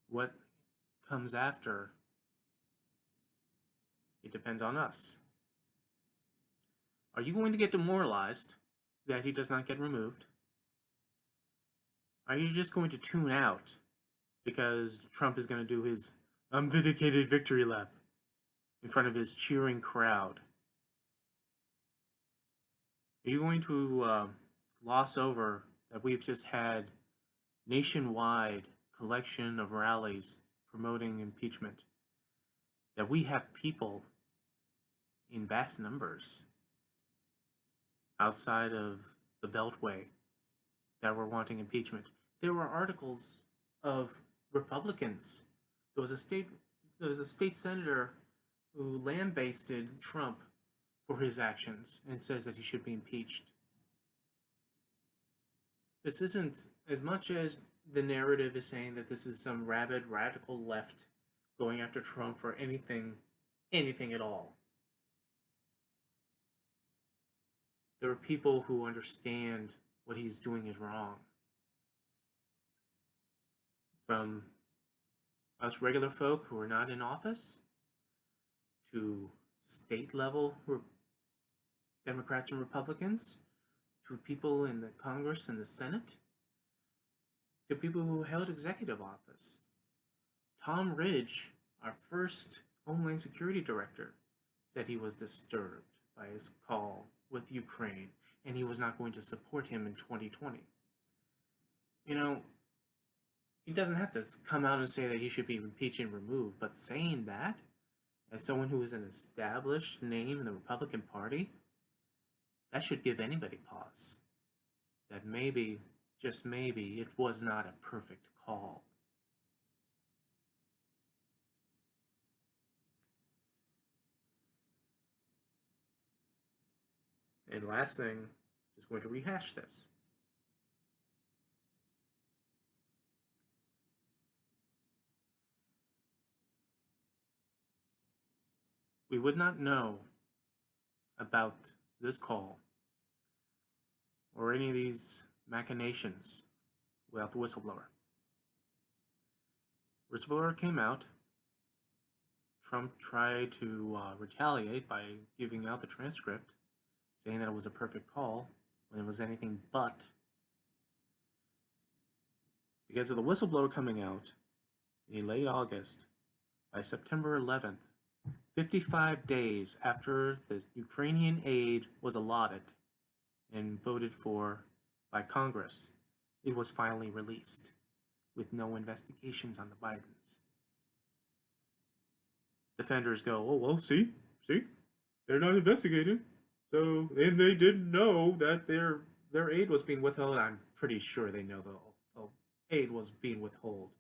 Speaker 1: What comes after It depends on us. Are you going to get demoralized that he does not get removed? Are you just going to tune out because Trump is going to do his unvindicated victory lap in front of his cheering crowd? Are you going to gloss over that we've just had nationwide collection of rallies promoting impeachment? That we have people in vast numbers outside of the Beltway that were wanting impeachment. There were articles of Republicans. There was a state senator who lambasted Trump for his actions and says that he should be impeached. This isn't as much as the narrative is saying that this is some rabid radical left going after Trump for anything at all. There are people who understand what he's doing is wrong. From us regular folk who are not in office to state level Democrats and Republicans to people in the Congress and the Senate to people who held executive office. Tom Ridge, our first Homeland Security Director, said he was disturbed by his call with Ukraine and he was not going to support him in 2020. You know, he doesn't have to come out and say that he should be impeached and removed, but saying that as someone who is an established name in the Republican Party, that should give anybody pause. That maybe, just maybe, it was not a perfect call. And last thing, just going to rehash this. We would not know about this call or any of these machinations without the whistleblower. Whistleblower came out. Trump tried to retaliate by giving out the transcript, saying that it was a perfect call when it was anything but. Because of the whistleblower coming out in late August, by September 11th, 55 days after the Ukrainian aid was allotted and voted for by Congress, it was finally released with no investigations on the Bidens. Defenders go, oh, well, see, they're not investigated. So, and they didn't know that their aid was being withheld. I'm pretty sure they know the aid was being withheld,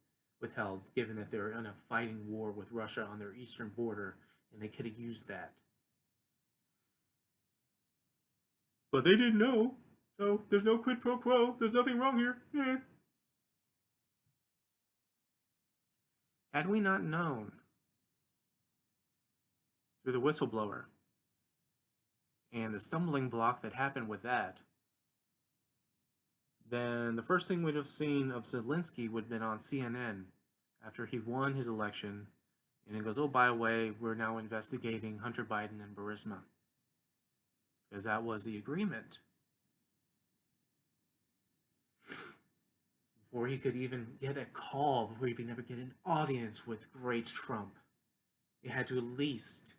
Speaker 1: given that they're in a fighting war with Russia on their eastern border, and they could have used that. But they didn't know, so there's no quid pro quo. There's nothing wrong here. Had we not known through the whistleblower and the stumbling block that happened with that, then the first thing we'd have seen of Zelensky would have been on CNN after he won his election, and it goes, oh, by the way, we're now investigating Hunter Biden and Burisma. Because that was the agreement. Before he could even get a call, before he could ever get an audience with great Trump, they had to at least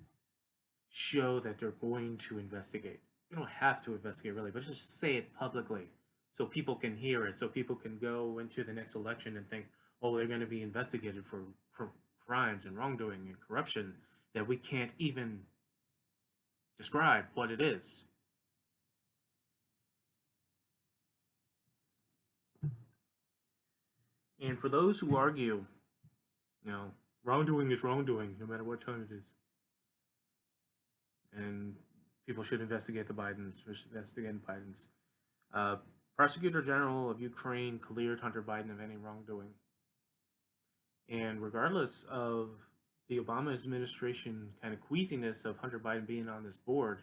Speaker 1: show that they're going to investigate. You don't have to investigate, really, but just say it publicly so people can hear it, so people can go into the next election and think, oh, they're going to be investigated for crimes and wrongdoing and corruption that we can't even describe what it is. And for those who argue, wrongdoing is wrongdoing, no matter what tone it is, and people should investigate the Bidens, Prosecutor General of Ukraine cleared Hunter Biden of any wrongdoing. And regardless of the Obama administration kind of queasiness of Hunter Biden being on this board,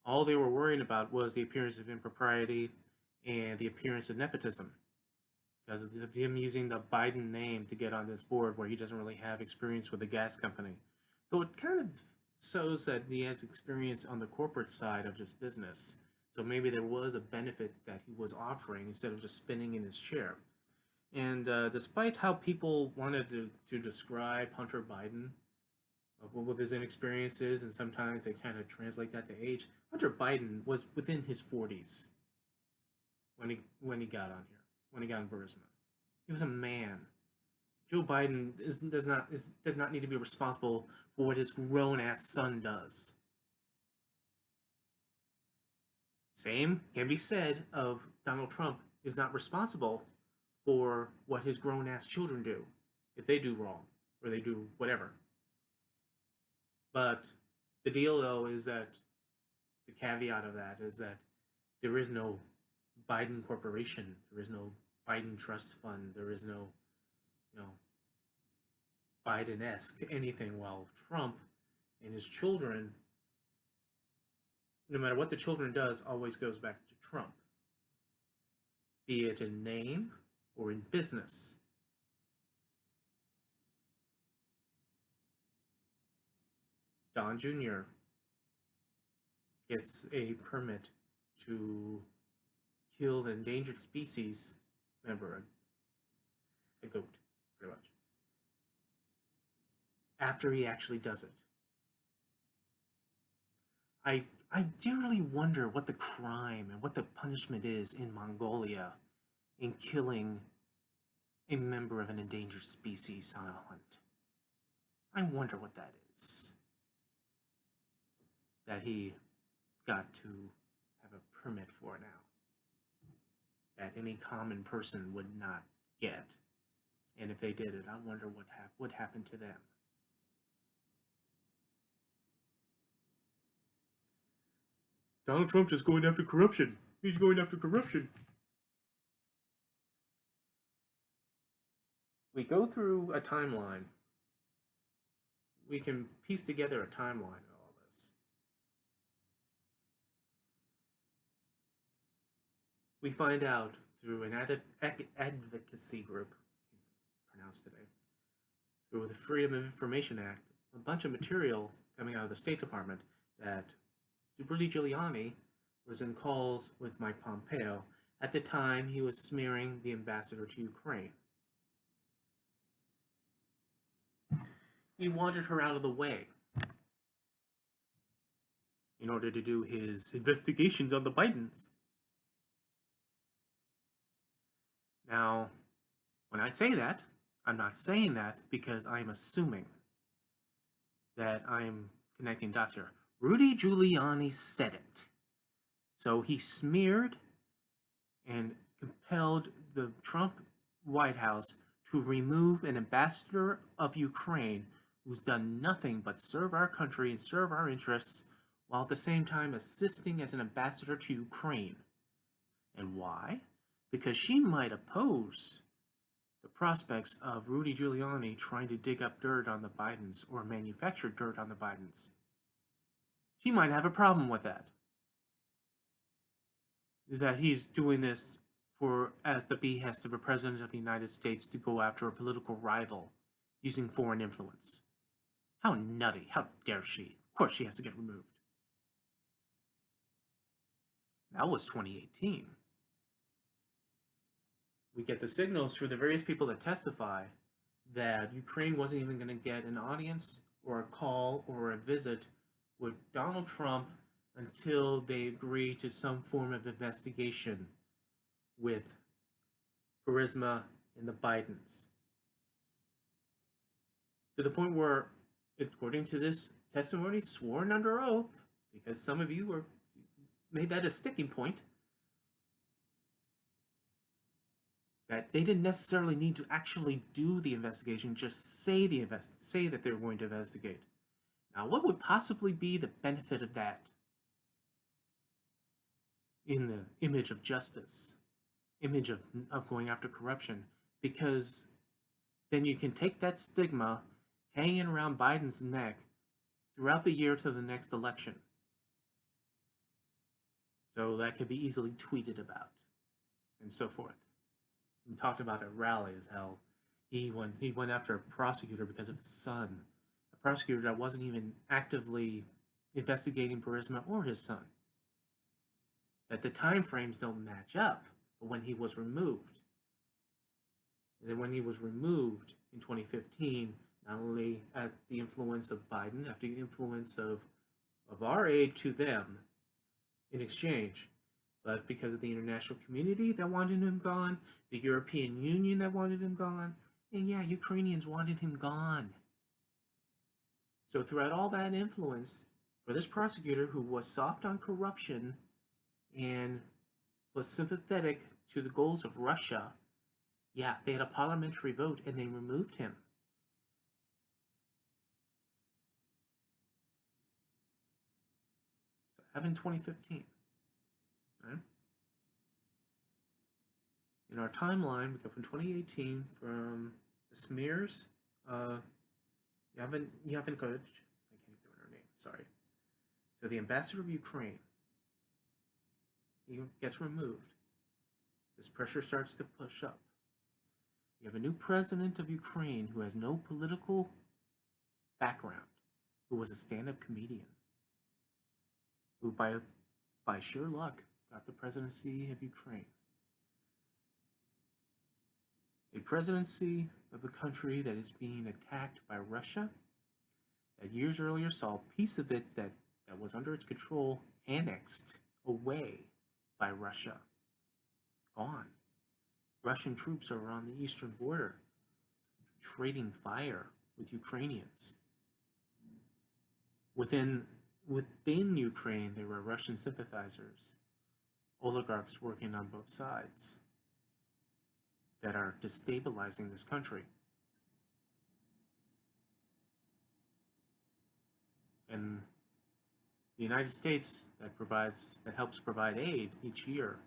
Speaker 1: all they were worrying about was the appearance of impropriety and the appearance of nepotism. Because of him using the Biden name to get on this board where he doesn't really have experience with the gas company. Though it kind of shows that he has experience on the corporate side of just business. So maybe there was a benefit that he was offering instead of just spinning in his chair. And despite how people wanted to describe Hunter Biden of what his inexperiences, and sometimes they kind of translate that to age, Hunter Biden was within his 40s when he got on here, when he got in Burisma. He was a man. Joe Biden does not need to be responsible for what his grown ass son does. Same can be said of Donald Trump is not responsible for what his grown ass children do if they do wrong or they do whatever. But the deal though is that the caveat of that is that there is no Biden corporation, there is no Biden trust fund, there is no, you know, Biden-esque anything, while Trump and his children, no matter what the children does, always goes back to Trump, be it in name or in business. Don Jr. gets a permit to kill an endangered species member, a goat, pretty much, after he actually does it. I dearly wonder what the crime and what the punishment is in Mongolia in killing a member of an endangered species on a hunt. I wonder what that is. That he got to have a permit for now. That any common person would not get. And if they did it, I wonder what would happen to them. Donald Trump just going after corruption. He's going after corruption. We go through a timeline. We can piece together a timeline of all this. We find out through an advocacy group, pronounced today, through the Freedom of Information Act, a bunch of material coming out of the State Department that Rudy Giuliani was in calls with Mike Pompeo at the time he was smearing the ambassador to Ukraine. He wanted her out of the way in order to do his investigations on the Bidens. Now, when I say that, I'm not saying that because I'm assuming that I'm connecting dots here. Rudy Giuliani said it. So he smeared and compelled the Trump White House to remove an ambassador of Ukraine who's done nothing but serve our country and serve our interests while at the same time assisting as an ambassador to Ukraine. And why? Because she might oppose the prospects of Rudy Giuliani trying to dig up dirt on the Bidens or manufacture dirt on the Bidens. He might have a problem with that. That he's doing this as the behest of a president of the United States to go after a political rival using foreign influence. How nutty, how dare she? Of course she has to get removed. That was 2018. We get the signals through the various people that testify that Ukraine wasn't even going to get an audience or a call or a visit with Donald Trump until they agree to some form of investigation with Burisma and the Bidens. To the point where, according to this testimony, sworn under oath, because some of you made that a sticking point, that they didn't necessarily need to actually do the investigation, just say that they were going to investigate. Now, what would possibly be the benefit of that in the image of justice, image of going after corruption? Because then you can take that stigma hanging around Biden's neck throughout the year to the next election. So that could be easily tweeted about and so forth. We talked about at rallies how he went after a prosecutor because of his son, a prosecutor that wasn't even actively investigating Burisma or his son. That the time frames don't match up, but when he was removed. And then when he was removed in 2015, not only at the influence of Biden, at the influence of our aid to them in exchange, but because of the international community that wanted him gone, the European Union that wanted him gone, and yeah, Ukrainians wanted him gone. So throughout all that influence, for this prosecutor who was soft on corruption and was sympathetic to the goals of Russia, yeah, they had a parliamentary vote and they removed him. So that in 2015. Right? In our timeline, we go from 2018 from the smears. Yavin Koch, I can't remember her name, sorry. So the ambassador of Ukraine, he gets removed. This pressure starts to push up. You have a new president of Ukraine who has no political background, who was a stand-up comedian, who by sheer luck got the presidency of Ukraine. A presidency of a country that is being attacked by Russia, that years earlier saw a piece of it that was under its control annexed away by Russia. Gone. Russian troops are on the eastern border, trading fire with Ukrainians. Within Ukraine, there were Russian sympathizers, oligarchs working on both sides that are destabilizing this country. And the United States that helps provide aid each year,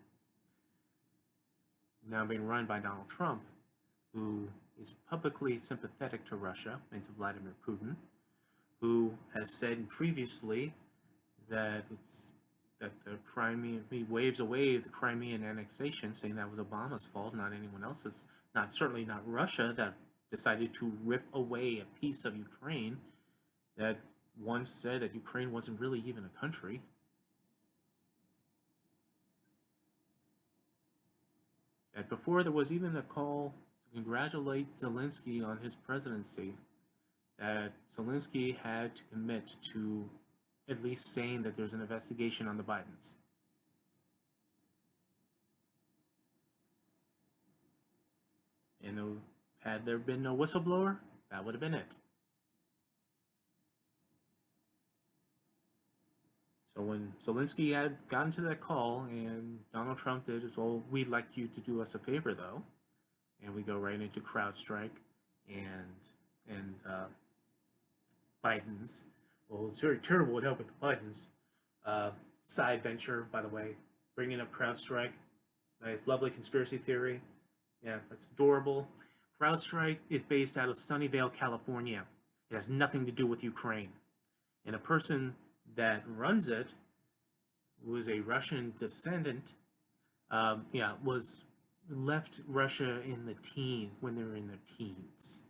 Speaker 1: now being run by Donald Trump, who is publicly sympathetic to Russia and to Vladimir Putin, who has said previously that the Crimea, he waves away the Crimean annexation, saying that was Obama's fault, not anyone else's, certainly not Russia, that decided to rip away a piece of Ukraine, that once said that Ukraine wasn't really even a country. That before there was even a call to congratulate Zelensky on his presidency, that Zelensky had to commit to at least saying that there's an investigation on the Bidens. And had there been no whistleblower, that would have been it. So when Zelensky had gotten to that call and Donald Trump did, well, we'd like you to do us a favor though, and we go right into CrowdStrike and Biden's. Well, it's very terrible what happened to Biden's side venture, by the way, bringing up CrowdStrike. Nice, lovely conspiracy theory. Yeah, that's adorable. CrowdStrike is based out of Sunnyvale, California. It has nothing to do with Ukraine. And a person that runs it, who is a Russian descendant, was left Russia in the when they were in their teens.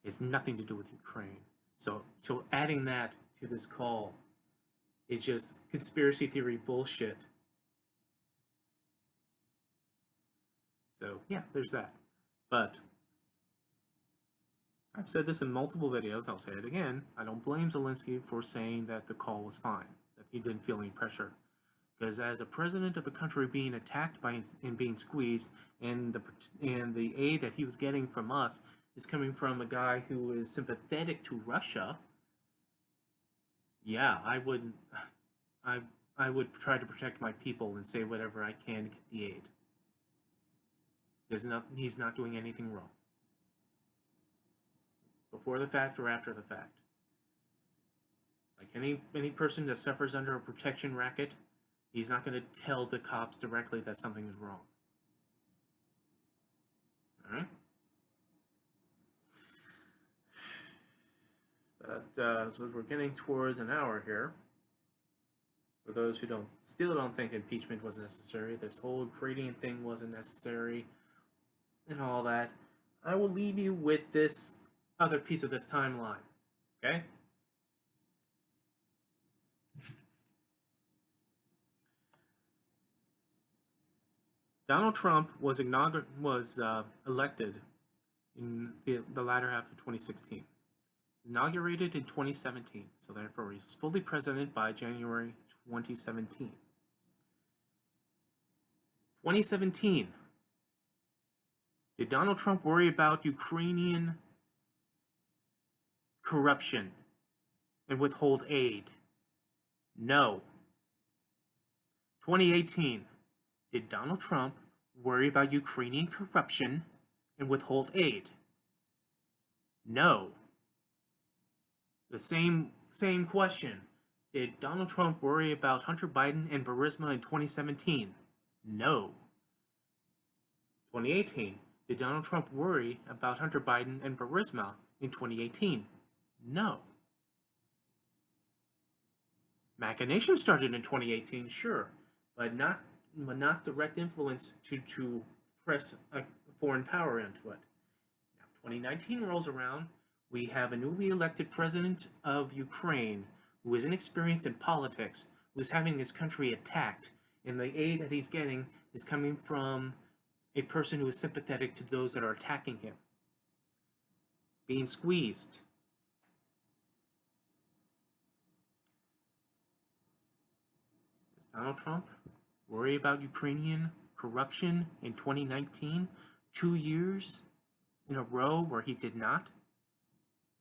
Speaker 1: It has nothing to do with Ukraine. So adding that to this call is just conspiracy theory bullshit. So yeah, there's that. But I've said this in multiple videos, I'll say it again, I don't blame Zelensky for saying that the call was fine, that he didn't feel any pressure. Because as a president of a country being attacked by and being squeezed, and the aid that he was getting from us is coming from a guy who is sympathetic to Russia, yeah, I would try to protect my people and say whatever I can to get the aid. He's not doing anything wrong. Before the fact or after the fact. Like any person that suffers under a protection racket, he's not going to tell the cops directly that something is wrong. Alright? But so we're getting towards an hour here. For those who still don't think impeachment was necessary, this whole Ukrainian thing wasn't necessary, and all that, I will leave you with this other piece of this timeline. Okay? Donald Trump was elected in the latter half of 2016. Inaugurated in 2017, so therefore he was fully president by January 2017. 2017. Did Donald Trump worry about Ukrainian corruption and withhold aid? No. 2018. Did Donald Trump worry about Ukrainian corruption and withhold aid? No. The same question. Did Donald Trump worry about Hunter Biden and Burisma in 2017? No. 2018. Did Donald Trump worry about Hunter Biden and Burisma in 2018? No. Machinations started in 2018, sure, but not direct influence to press a foreign power into it. Now, 2019 rolls around. We have a newly elected president of Ukraine who is inexperienced in politics, who is having his country attacked, and the aid that he's getting is coming from a person who is sympathetic to those that are attacking him. Being squeezed. Does Donald Trump worry about Ukrainian corruption in 2019? 2 years in a row where he did not?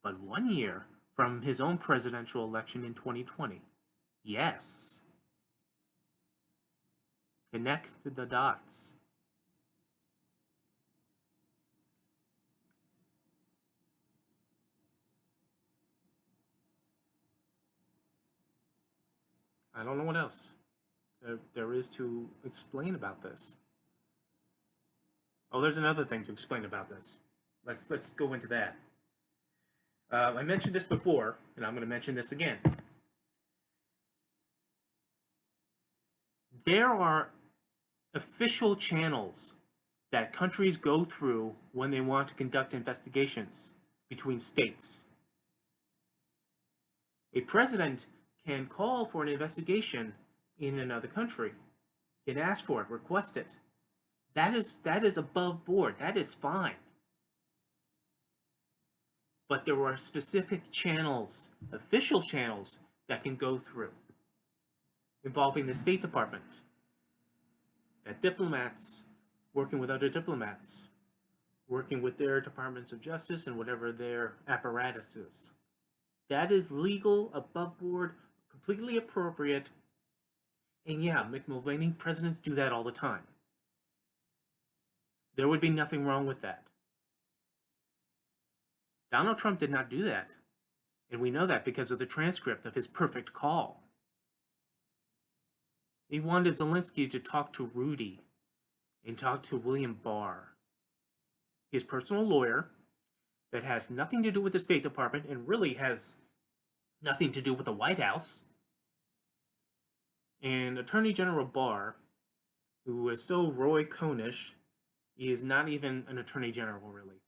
Speaker 1: But 1 year from his own presidential election in 2020. Yes. Connect the dots. I don't know what else there is to explain about this. Oh, there's another thing to explain about this. Let's go into that. I mentioned this before, and I'm going to mention this again. There are official channels that countries go through when they want to conduct investigations between states. A president can call for an investigation in another country, can ask for it, request it. That is above board. That is fine. But there are specific channels, official channels, that can go through, involving the State Department, that diplomats working with other diplomats, working with their departments of justice and whatever their apparatus is. That is legal, above board, completely appropriate. And yeah, Mulvaney presidents do that all the time. There would be nothing wrong with that. Donald Trump did not do that. And we know that because of the transcript of his perfect call. He wanted Zelensky to talk to Rudy and talk to William Barr, his personal lawyer that has nothing to do with the State Department and really has nothing to do with the White House. And Attorney General Barr, who is so Roy Cohnish, he is not even an Attorney General, really.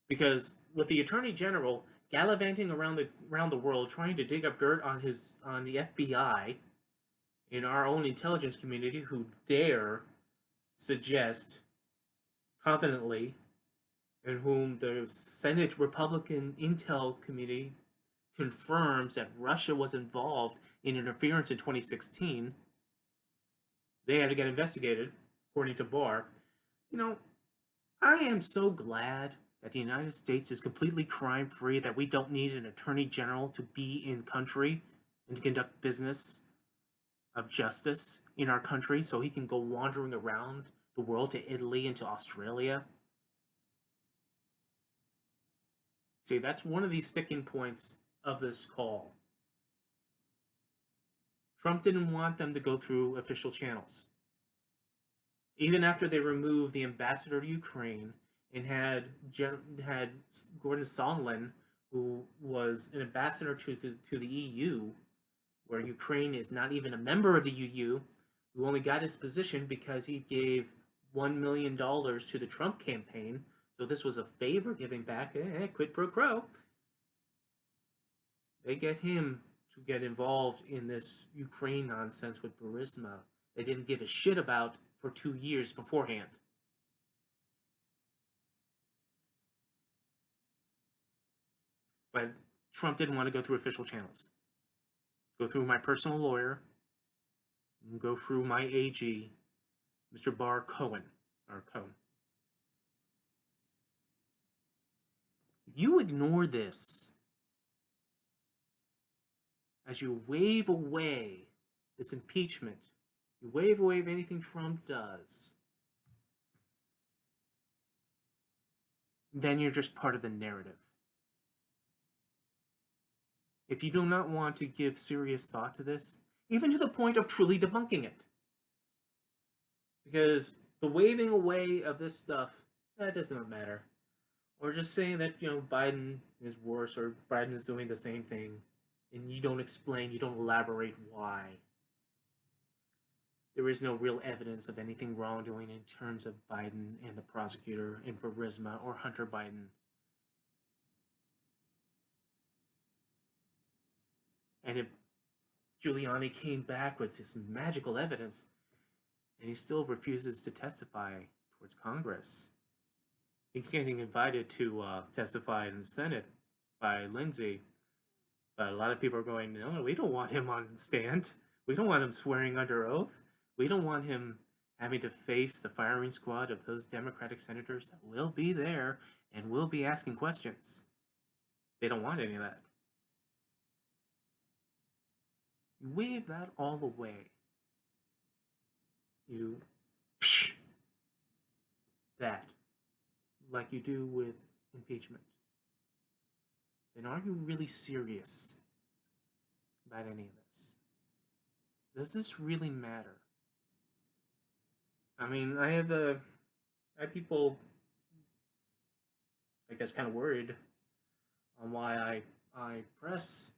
Speaker 1: Because with the Attorney General gallivanting around the world trying to dig up dirt on the FBI and our own intelligence community who dare suggest confidently, and whom the Senate Republican Intel Committee confirms that Russia was involved in interference in 2016, they had to get investigated, according to Barr. You know, I am so glad that the United States is completely crime-free, that we don't need an attorney general to be in country and to conduct business of justice in our country so he can go wandering around the world to Italy and to Australia. See, that's one of these sticking points of this call. Trump didn't want them to go through official channels. Even after they removed the ambassador to Ukraine and had Gordon Sondland, who was an ambassador to the EU, where Ukraine is not even a member of the EU, who only got his position because he gave $1 million to the Trump campaign. So this was a favor giving back, quid pro quo. They get him to get involved in this Ukraine nonsense with Burisma they didn't give a shit about for 2 years beforehand. But Trump didn't want to go through official channels. Go through my personal lawyer, and go through my AG, Mr. Barr Cohen, or Cohen. You ignore this as you wave away this impeachment. You wave away anything Trump does. Then you're just part of the narrative. If you do not want to give serious thought to this, even to the point of truly debunking it, because the waving away of this stuff, that does not matter. Or just saying that, Biden is worse or Biden is doing the same thing, and you don't explain, you don't elaborate why. There is no real evidence of anything wrongdoing in terms of Biden and the prosecutor in Burisma or Hunter Biden. And if Giuliani came back with this magical evidence, and he still refuses to testify towards Congress. He's getting invited to testify in the Senate by Lindsey, but a lot of people are going, no, we don't want him on the stand. We don't want him swearing under oath. We don't want him having to face the firing squad of those Democratic senators that will be there and will be asking questions. They don't want any of that. You wave that all away. You that, like you do with impeachment. Then are you really serious about any of this? Does this really matter? I mean, I have people, I guess, kind of worried on why I press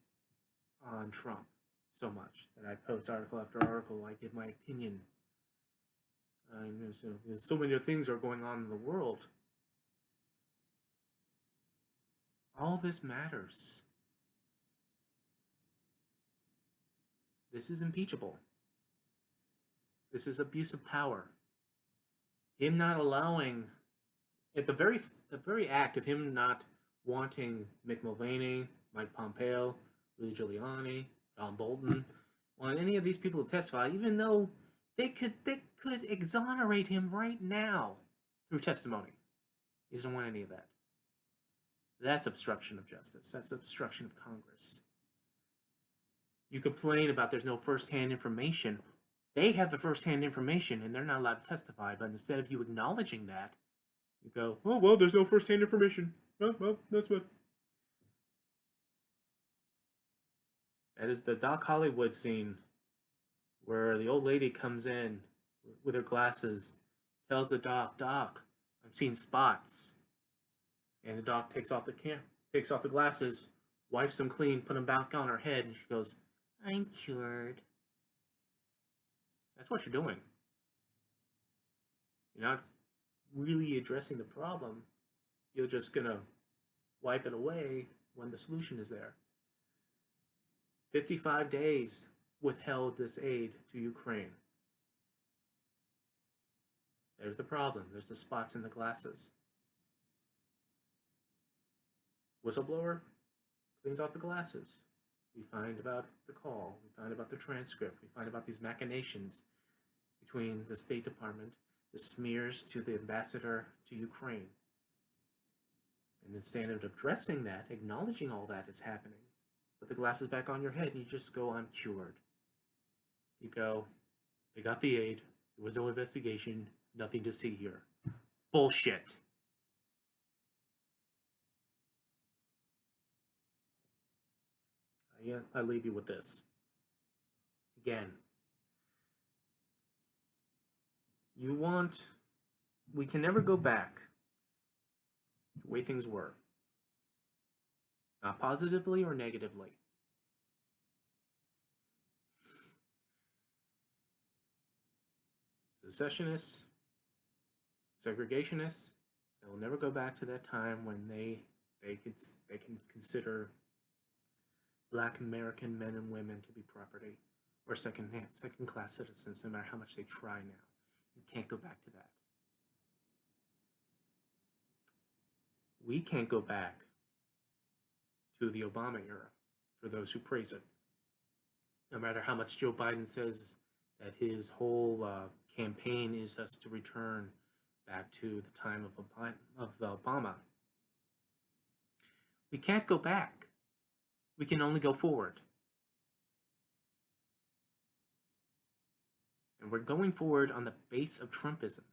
Speaker 1: on Trump so much, that I post article after article, I give my opinion. So many things are going on in the world. All this matters. This is impeachable. This is abuse of power. Him not allowing, at the very act of him not wanting Mick Mulvaney, Mike Pompeo, Rudy Giuliani, John Bolton, want any of these people to testify, even though they could exonerate him right now through testimony. He doesn't want any of that. That's obstruction of justice. That's obstruction of Congress. You complain about there's no first-hand information. They have the first-hand information, and they're not allowed to testify. But instead of you acknowledging that, you go, oh, well, there's no first-hand information. Oh, well, that's what. That is the Doc Hollywood scene where the old lady comes in with her glasses, tells the doc, Doc, I'm seeing spots. And the doc takes off the glasses, wipes them clean, put them back on her head, and she goes, I'm cured. That's what you're doing. You're not really addressing the problem. You're just going to wipe it away when the solution is there. 55 days withheld this aid to Ukraine. There's the problem. There's the spots in the glasses. Whistleblower cleans off the glasses. We find about the call. We find about the transcript. We find about these machinations between the State Department, the smears to the ambassador to Ukraine. And instead of addressing that, acknowledging all that is happening, put the glasses back on your head and you just go, I'm cured. You go, they got the aid. There was no investigation. Nothing to see here. Bullshit. I leave you with this. Again, we can never go back to the way things were. Not positively or negatively. Secessionists, segregationists, they will never go back to that time when they can consider Black American men and women to be property or second class citizens, no matter how much they try now. You can't go back to that. We can't go back to the Obama era for those who praise it. No matter how much Joe Biden says that his whole campaign is us to return back to the time of Obama. We can't go back. We can only go forward. And we're going forward on the base of Trumpism.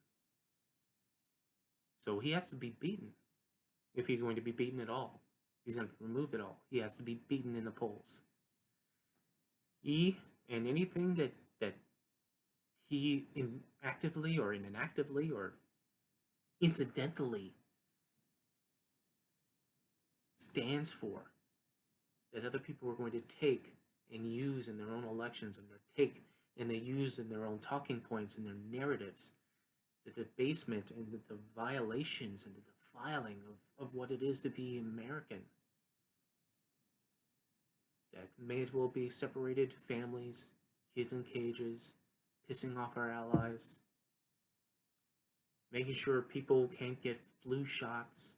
Speaker 1: So he has to be beaten. If he's going to be beaten at all. He's going to be removed at all. He has to be beaten in the polls. And anything that he actively or inactively or incidentally stands for, that other people are going to take and use in their own elections, and they use in their own talking points and their narratives, the debasement and the violations and the defiling of what it is to be American. That may as well be separated families, kids in cages, pissing off our allies, making sure people can't get flu shots,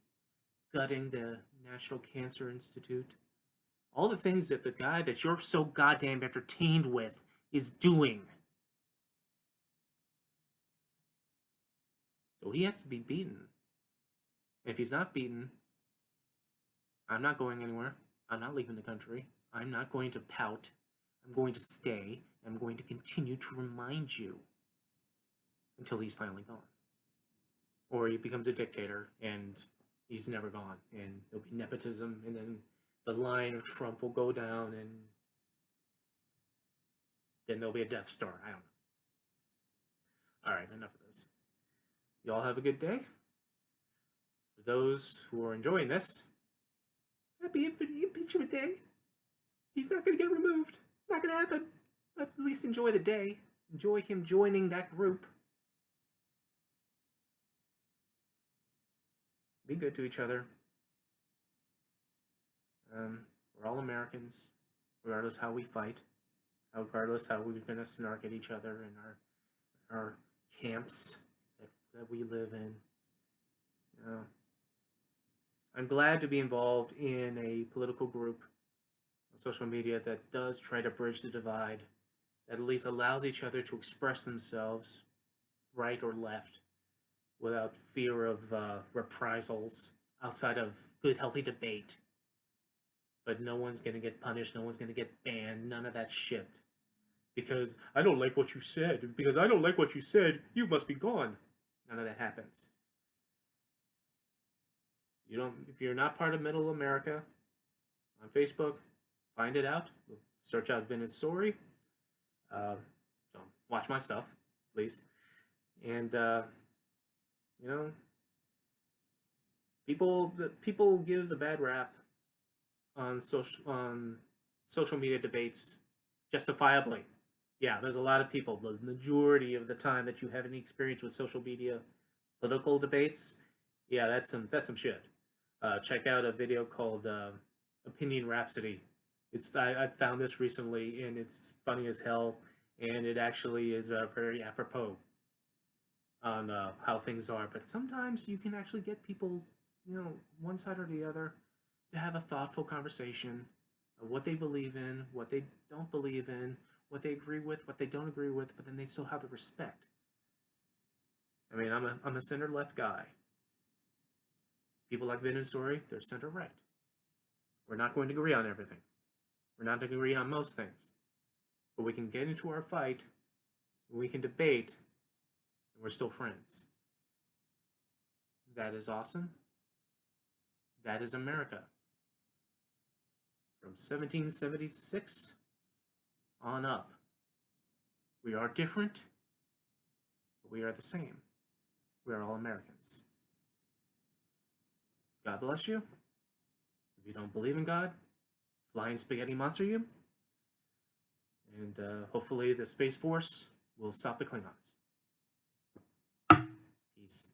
Speaker 1: gutting the National Cancer Institute. All the things that the guy that you're so goddamn entertained with is doing. So he has to be beaten. And if he's not beaten, I'm not going anywhere. I'm not leaving the country. I'm not going to pout. I'm going to stay. I'm going to continue to remind you until he's finally gone. Or he becomes a dictator and he's never gone. And there'll be nepotism, and then the line of Trump will go down, and then there'll be a Death Star. I don't know. Alright, enough of this. Y'all have a good day. For those who are enjoying this, happy Impeachment Day. He's not going to get removed. Not going to happen. But at least enjoy the day. Enjoy him joining that group. Be good to each other. We're all Americans, regardless how we fight, regardless how we're going to snark at each other in our camps that we live in. You know, I'm glad to be involved in a political group on social media that does try to bridge the divide, that at least allows each other to express themselves, right or left, without fear of reprisals outside of good, healthy debate. But no one's going to get punished, no one's going to get banned, none of that shit. Because I don't like what you said. Because I don't like what you said, you must be gone. None of that happens. If you're not part of Middle America, on Facebook, find it out. Search out Vintage Story. Watch my stuff, please. And people gives a bad rap on social media debates, justifiably. Yeah, there's a lot of people. The majority of the time that you have any experience with social media political debates, yeah, that's some shit. Check out a video called Opinion Rhapsody. I found this recently, and it's funny as hell, and it actually is very apropos on how things are. But sometimes you can actually get people, one side or the other, to have a thoughtful conversation of what they believe in, what they don't believe in, what they agree with, what they don't agree with, but then they still have the respect. I mean, I'm a center-left guy. People like Vin and Story, they're center-right. We're not going to agree on everything. We're not going to agree on most things. But we can get into our fight, we can debate, and we're still friends. That is awesome. That is America. From 1776 on up. We are different, but we are the same. We are all Americans. God bless you. If you don't believe in God, flying spaghetti monster you. And hopefully the Space Force will stop the Klingons. Peace.